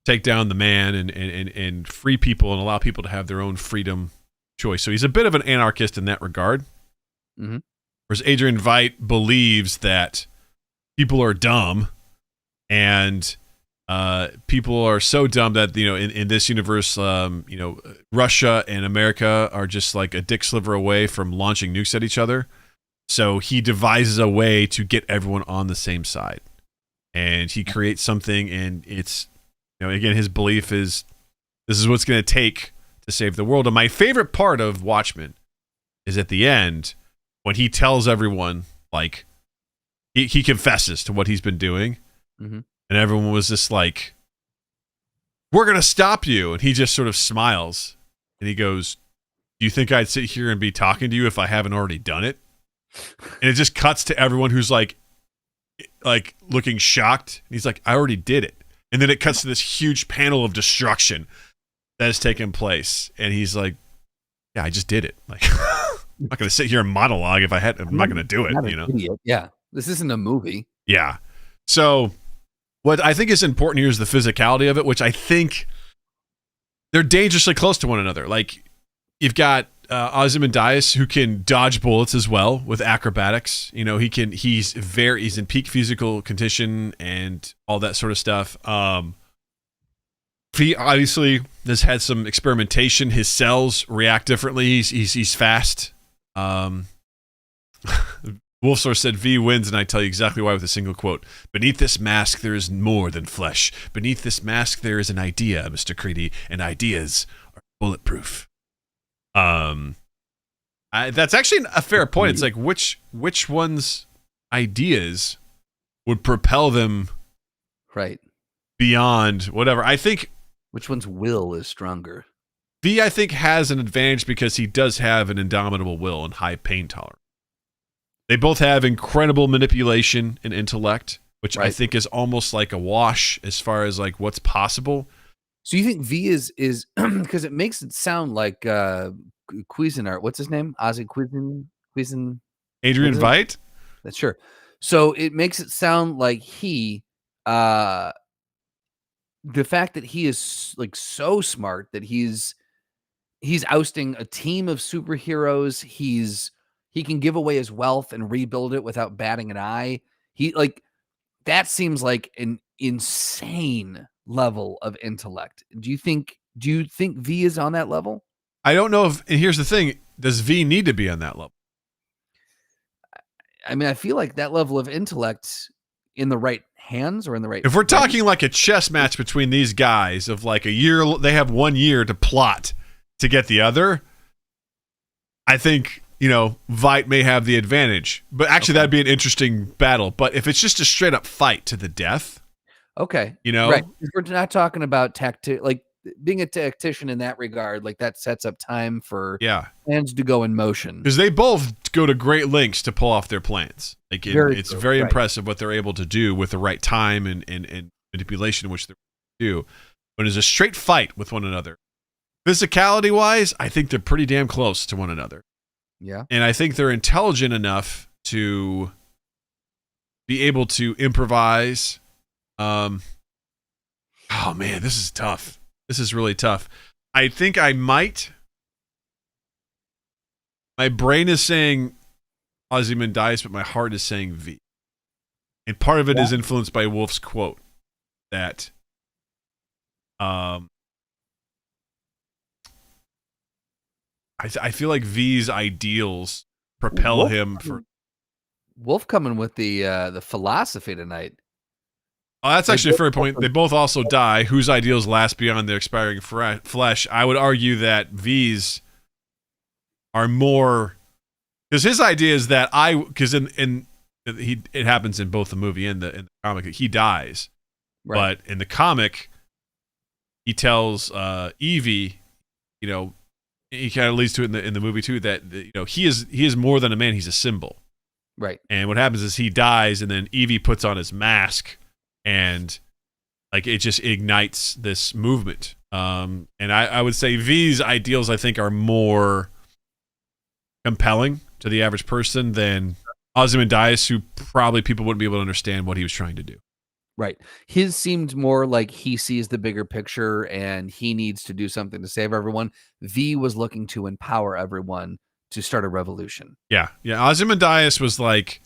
take down the man and free people and allow people to have their own freedom choice. So he's a bit of an anarchist in that regard. Mm-hmm. Whereas Adrian Veidt believes that people are dumb, and people are so dumb that, you know, in this universe, you know, Russia and America are just like a dick sliver away from launching nukes at each other. So he devises a way to get everyone on the same side, and he creates something, and it's, you know, again, his belief is this is what's going to take to save the world. And my favorite part of Watchmen is at the end when he tells everyone, like, he confesses to what he's been doing, mm-hmm. and everyone was just like, "We're going to stop you," and he just sort of smiles, and he goes, "Do you think I'd sit here and be talking to you if I haven't already done it?" And it just cuts to everyone who's like looking shocked. And he's like, "I already did it." And then it cuts to this huge panel of destruction that has taken place. And he's like, "Yeah, I just did it. Like, I'm not going to sit here and monologue if I'm not going to do it, you know?" Idiot. Yeah. This isn't a movie. Yeah. So what I think is important here is the physicality of it, which I think they're dangerously close to one another. Like, you've got Ozymandias, who can dodge bullets as well with acrobatics. You know, he's in peak physical condition and all that sort of stuff. He obviously has had some experimentation. His cells react differently. He's fast. Wolfsor said V wins, and I tell you exactly why with a single quote. "Beneath this mask there is more than flesh. Beneath this mask there is an idea, Mr. Creedy, and ideas are bulletproof." That's actually a fair point. It's like which one's ideas would propel them right beyond whatever. I think which one's will is stronger. V, I think, has an advantage because he does have an indomitable will and high pain tolerance. They both have incredible manipulation and intellect, which I think is almost like a wash as far as like what's possible. So you think V is because it makes it sound like Cuisinart. What's his name? Ozzy Cuisin. Adrian Veidt? That's sure. So it makes it sound like the fact that he is like so smart that he's ousting a team of superheroes. He can give away his wealth and rebuild it without batting an eye. That seems like an insane level of intellect. Do you think V is on that level? I don't know and here's the thing, does V need to be on that level? I mean, I feel like that level of intellect in the right hands or in the right... If we're talking like a chess match between these guys of like a year, they have 1 year to plot to get the other, I think, you know, Veidt may have the advantage. But actually, that'd be an interesting battle. But if it's just a straight up fight to the death, okay, you know, right? We're not talking about like being a tactician in that regard. Like that sets up time for plans to go in motion, because they both go to great lengths to pull off their plans. Like it's very impressive what they're able to do with the right time and manipulation, which they do. But it's a straight fight with one another. Physicality wise, I think they're pretty damn close to one another. Yeah. And I think they're intelligent enough to be able to improvise. Oh man, this is tough. This is really tough. I think I might. My brain is saying Ozymandias, but my heart is saying V. And part of it is influenced by Wolf's quote that I feel like V's ideals propel him for... Wolf coming with the philosophy tonight. Oh, that's actually a fair point. They both also die. Whose ideals last beyond their expiring flesh? I would argue that V's are more... Because his idea is that because it happens in both the movie and the comic, he dies. Right. But in the comic, he tells Evie, you know, he kind of leads to it in the movie too, that, you know, he is more than a man, he's a symbol. Right. And what happens is he dies, and then Evie puts on his mask and Like it just ignites this movement. And I would say V's ideals, I think, are more compelling to the average person than Ozymandias, who probably people wouldn't be able to understand what he was trying to do. Right. His seemed more like he sees the bigger picture and he needs to do something to save everyone. V was looking to empower everyone to start a revolution. Yeah. Ozymandias was like,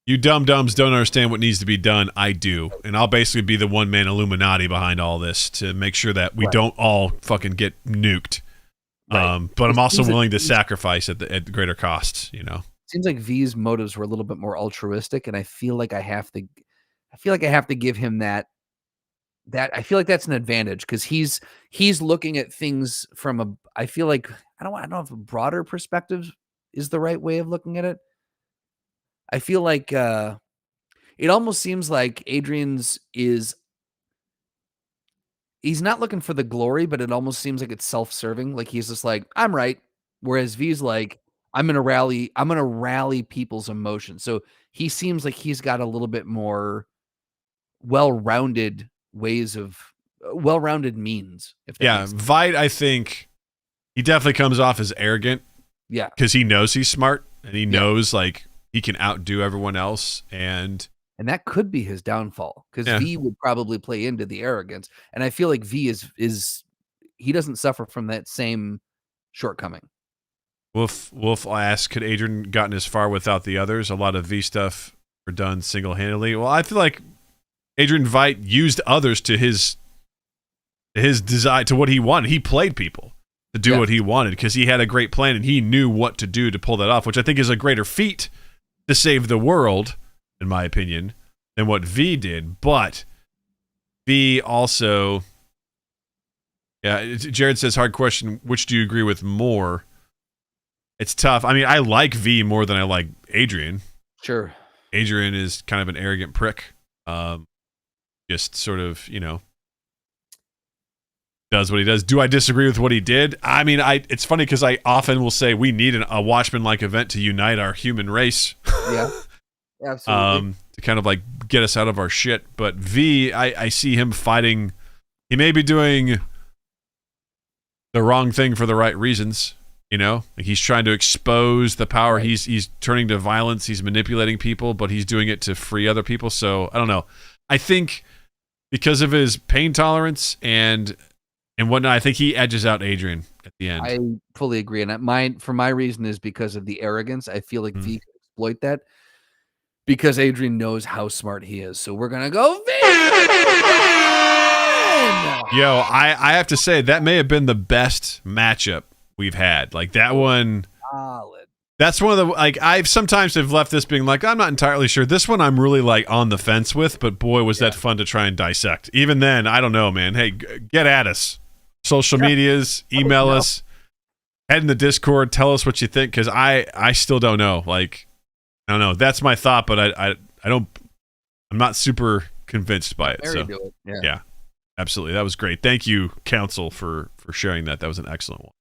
you dum-dums don't understand what needs to be done. I do. And I'll basically be the one-man Illuminati behind all this to make sure that we don't all fucking get nuked. Right. But I'm also willing to sacrifice at greater costs, you know? Seems like V's motives were a little bit more altruistic, and I feel like I have to give him that I feel like that's an advantage because he's looking at things from I feel like I don't know if a broader perspective is the right way of looking at it. I feel like it almost seems like Adrian's he's not looking for the glory, but it almost seems like it's self-serving. Like he's just like, I'm right. Whereas V's like, I'm gonna rally people's emotions. So he seems like he's got a little bit more well-rounded means. If that makes sense. Veidt, I think he definitely comes off as arrogant. Yeah. Because he knows he's smart and he knows like he can outdo everyone else. And that could be his downfall because V would probably play into the arrogance. And I feel like V is he doesn't suffer from that same shortcoming. Wolf asked, could Adrian gotten as far without the others? A lot of V stuff were done single-handedly. Well, I feel like Adrian Veidt used others to his desire, to what he wanted. He played people to do what he wanted because he had a great plan and he knew what to do to pull that off, which I think is a greater feat to save the world, in my opinion, than what V did. But V also, Jared says, hard question, which do you agree with more? It's tough. I mean, I like V more than I like Adrian. Sure. Adrian is kind of an arrogant prick. Just sort of, does what he does. Do I disagree with what he did? I mean, it's funny because I often will say we need a Watchmen-like event to unite our human race. Yeah, absolutely. To kind of like get us out of our shit. But V, I see him fighting. He may be doing the wrong thing for the right reasons. Like he's trying to expose the power. Right. He's turning to violence. He's manipulating people, but he's doing it to free other people. So I don't know. I think because of his pain tolerance and whatnot, I think he edges out Adrian at the end. I fully agree. And for my reason is because of the arrogance. I feel like V can exploit that because Adrian knows how smart he is. So we're gonna go V. Yo, I have to say that may have been the best matchup we've had. Like that one, solid. That's one of the, like, I've sometimes have left this being like, I'm not entirely sure. This one I'm really like on the fence with, but boy, was that fun to try and dissect. Even then, I don't know, man. Hey, get at us. Social medias, email us, head in the Discord, tell us what you think, because I still don't know. Like, I don't know. That's my thought, but I'm not super convinced by it. So yeah, absolutely. That was great. Thank you, Council, for sharing that. That was an excellent one.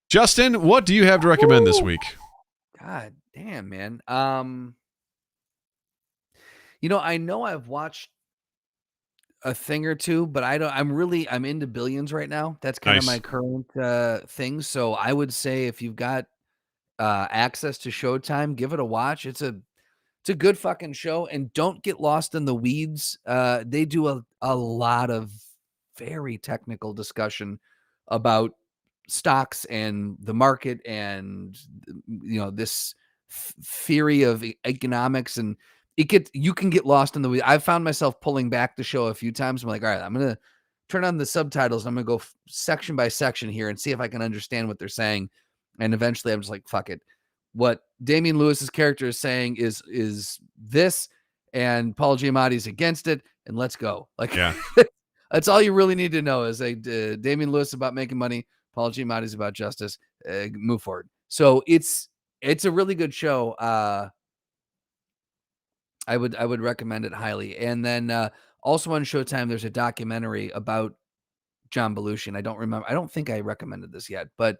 Justin, what do you have to recommend this week? God damn, man. I know I've watched a thing or two, but I'm into Billions right now. That's kind of my current thing. So I would say if you've got access to Showtime, give it a watch. It's a good fucking show, and don't get lost in the weeds. They do a lot of very technical discussion about stocks and the market and this theory of economics, and you can get lost in the weeds. I've found myself pulling back the show a few times. I'm like, all right, I'm gonna turn on the subtitles and I'm gonna go section by section here and see if I can understand what they're saying. And eventually I'm just like, fuck it. What Damian Lewis's character is saying is this, and Paul Giamatti's against it, and let's go. Like, that's all you really need to know is Damian Lewis about making money, Paul Giamatti's about justice. Move forward. So it's a really good show. I would recommend it highly. And then also on Showtime, there's a documentary about John Belushi. And I don't think I recommended this yet, but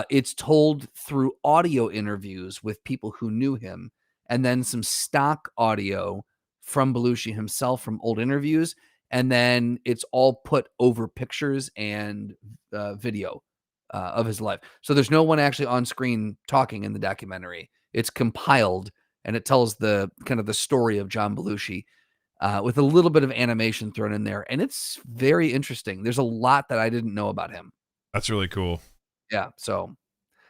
it's told through audio interviews with people who knew him, and then some stock audio from Belushi himself from old interviews, and then it's all put over pictures and video of his life. So there's no one actually on screen talking in the documentary. It's compiled, and it tells the kind of the story of John Belushi with a little bit of animation thrown in there, and it's very interesting. There's a lot that I didn't know about him. That's really cool. Yeah, so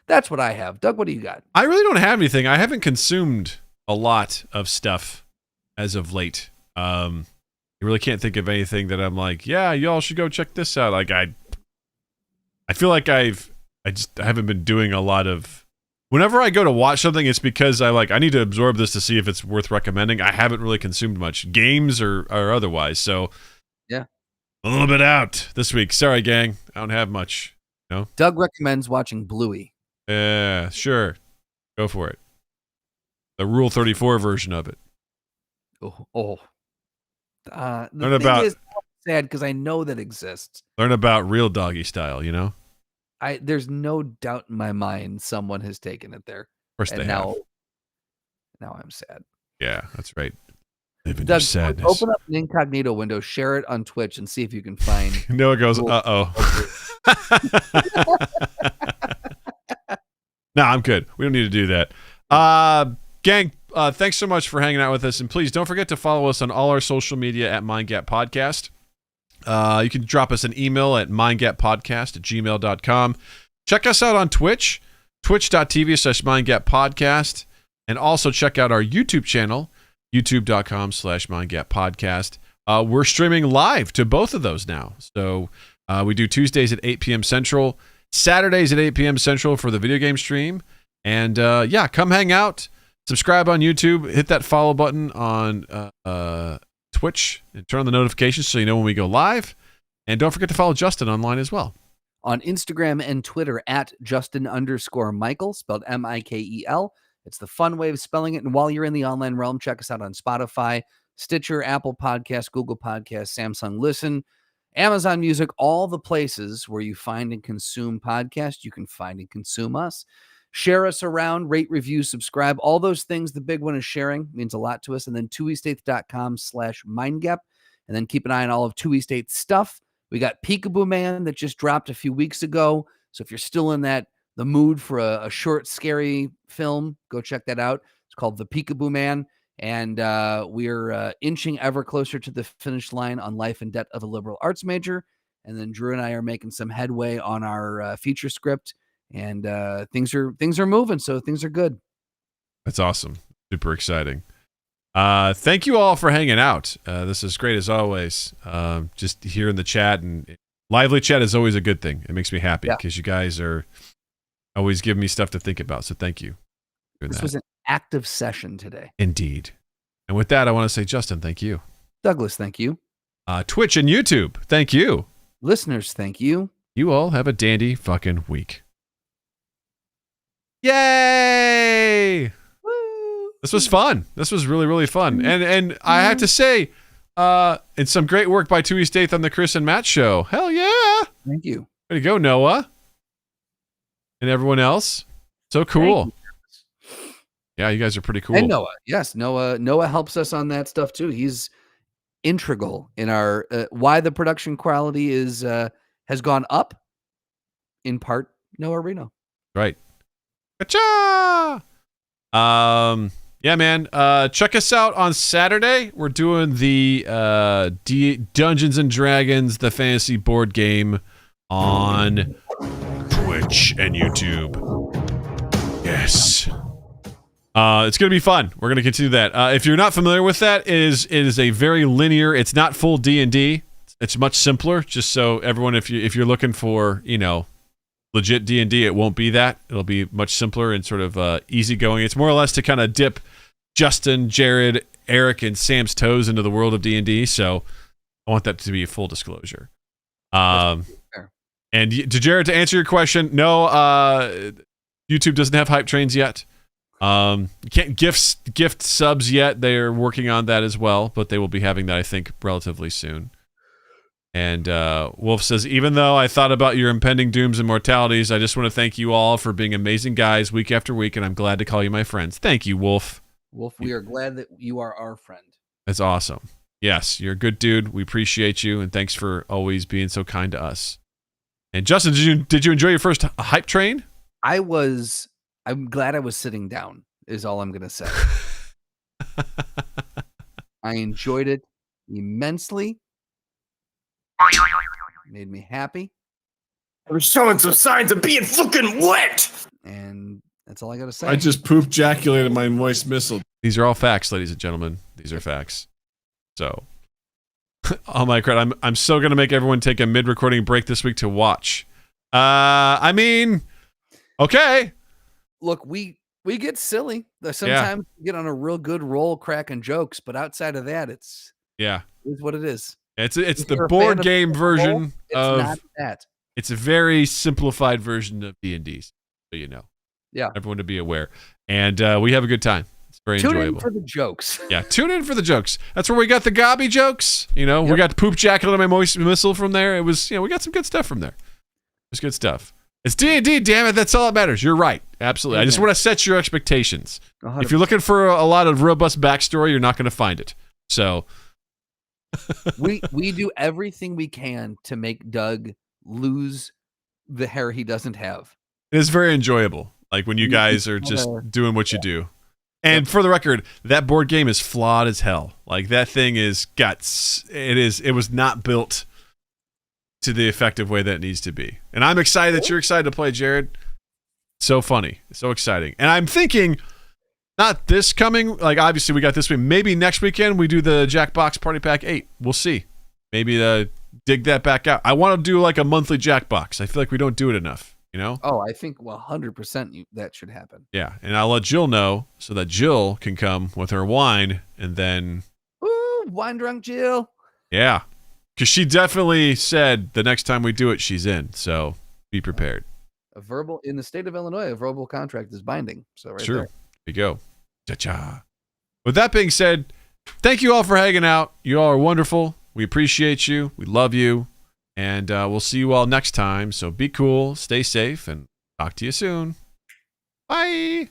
that's what I have. Doug, what do you got? I really don't have anything. I haven't consumed a lot of stuff as of late. I really can't think of anything that I'm like, yeah, y'all should go check this out. Like I feel like I haven't been doing a lot of. Whenever I go to watch something, it's because I need to absorb this to see if it's worth recommending. I haven't really consumed much, games or otherwise. So yeah, a little bit out this week. Sorry, gang, I don't have much. No. Doug recommends watching Bluey. Yeah, sure, go for it. The Rule 34 version of it. The Learn thing about is sad because I know that exists. Learn about real doggy style. You know. There's no doubt in my mind someone has taken it there. Of course, they have. Now I'm sad. Yeah, that's right. Live in Doug, your sadness. open up an incognito window, share it on Twitch, and see if you can find. Noah goes, uh-oh. No, I'm good. We don't need to do that. Gang, thanks so much for hanging out with us. And please don't forget to follow us on all our social media at MindGap Podcast. You can drop us an email at mindgappodcast@gmail.com. Check us out on Twitch, twitch.tv/mindgappodcast. And also check out our YouTube channel, youtube.com/mindgappodcast. We're streaming live to both of those now. So we do Tuesdays at 8 p.m. Central, Saturdays at 8 p.m. Central for the video game stream. And yeah, come hang out. Subscribe on YouTube. Hit that follow button on Twitch and turn on the notifications so you know when we go live. And don't forget to follow Justin online as well. On Instagram and Twitter at Justin_Michael, spelled Mikel. It's the fun way of spelling it. And while you're in the online realm, check us out on Spotify, Stitcher, Apple Podcasts, Google Podcasts, Samsung Listen, Amazon Music, all the places where you find and consume podcasts, you can find and consume us. Share us around, rate, review, subscribe, all those things. The big one is sharing. Means a lot to us. And then twoeast8.com/mindgap. And then keep an eye on all of 2 East 8 stuff. We got Peekaboo Man that just dropped a few weeks ago. So if you're still in the mood for a short, scary film, go check that out. It's called The Peekaboo Man. And we're inching ever closer to the finish line on Life and Debt of a Liberal Arts Major. And then Drew and I are making some headway on our feature script. And things are moving, so things are good. That's awesome. Super exciting. Thank you all for hanging out. This is great as always. Just here in the chat, and lively chat is always a good thing. It makes me happy because you guys are always giving me stuff to think about. So thank you. This was an active session today. Indeed. And with that, I want to say, Justin, thank you. Douglas, thank you. Twitch and YouTube, thank you. Listeners, thank you. You all have a dandy fucking week. Yay! Woo! This was fun. This was really, really fun. And I have to say, it's some great work by 2 East 8 on the Chris and Matt show. Hell yeah! Thank you. Way to go, Noah. And everyone else. So cool. Yeah, you guys are pretty cool. And Noah. Yes, Noah helps us on that stuff too. He's integral in our why the production quality has gone up, in part Noah Reno. Right. Gotcha! Yeah, man. Check us out on Saturday. We're doing the Dungeons and Dragons, the fantasy board game on Twitch and YouTube. Yes. It's going to be fun. We're going to continue that. If you're not familiar with that, it is a very linear, it's not full D&D. It's much simpler, just so everyone, if you're looking for, legit D&D, it won't be that. It'll be much simpler and sort of easygoing. It's more or less to kind of dip Justin, Jared, Eric, and Sam's toes into the world of D&D. So I want that to be a full disclosure. And to Jared, to answer your question, no, YouTube doesn't have hype trains yet. You can't gift subs yet. They're working on that as well, but they will be having that, I think, relatively soon. And Wolf says, even though I thought about your impending dooms and mortalities, I just want to thank you all for being amazing guys week after week, and I'm glad to call you my friends. Thank you, Wolf. Wolf, we are glad that you are our friend. That's awesome. Yes, you're a good dude. We appreciate you, and thanks for always being so kind to us. And Justin, did you enjoy your first hype train? I'm glad I was sitting down, is all I'm going to say. I enjoyed it immensely. Made me happy. We're showing some signs of being fucking wet. And that's all I got to say. I just poop ejaculated my moist missile. These are all facts, ladies and gentlemen. These are facts. So, all my credit. I'm still going to make everyone take a mid-recording break this week to watch. I mean, okay. Look, we get silly. Sometimes we get on a real good roll cracking jokes, but outside of that, it's what it is. It's If the you're a board fan of game version it's of not that. It's a very simplified version of D&D, so you know. Yeah. Everyone to be aware. And we have a good time. It's very Tune enjoyable. in for the jokes. Yeah, tune in for the jokes. That's where we got the gobby jokes. You know, we got the poop jacket on my moist missile from there. It was, we got some good stuff from there. It was good stuff. It's D&D, damn it. That's all that matters. You're right. Absolutely. I just want to set your expectations. 100%. If you're looking for a lot of robust backstory, you're not going to find it. So we do everything we can to make Doug lose the hair he doesn't have. it is very enjoyable. Like when you guys are just doing what you do. And for the record, that board game is flawed as hell. Like that thing is it was not built to the effective way that it needs to be. And I'm excited that you're excited to play, Jared. So funny. So exciting. And I'm thinking, not this coming, like obviously we got this week. Maybe next weekend we do the Jackbox Party Pack 8. We'll see. Maybe dig that back out. I want to do like a monthly Jackbox. I feel like we don't do it enough, you know? Oh, I think 100% that should happen. Yeah. And I'll let Jill know so that Jill can come with her wine and then. Ooh, wine drunk Jill. Yeah. Because she definitely said the next time we do it, she's in. So be prepared. In the state of Illinois, a verbal contract is binding. So right True. there. There you go. Cha-cha. With that being said, thank you all for hanging out. You all are wonderful. We appreciate you. We love you. And we'll see you all next time. So be cool, stay safe, and talk to you soon. Bye.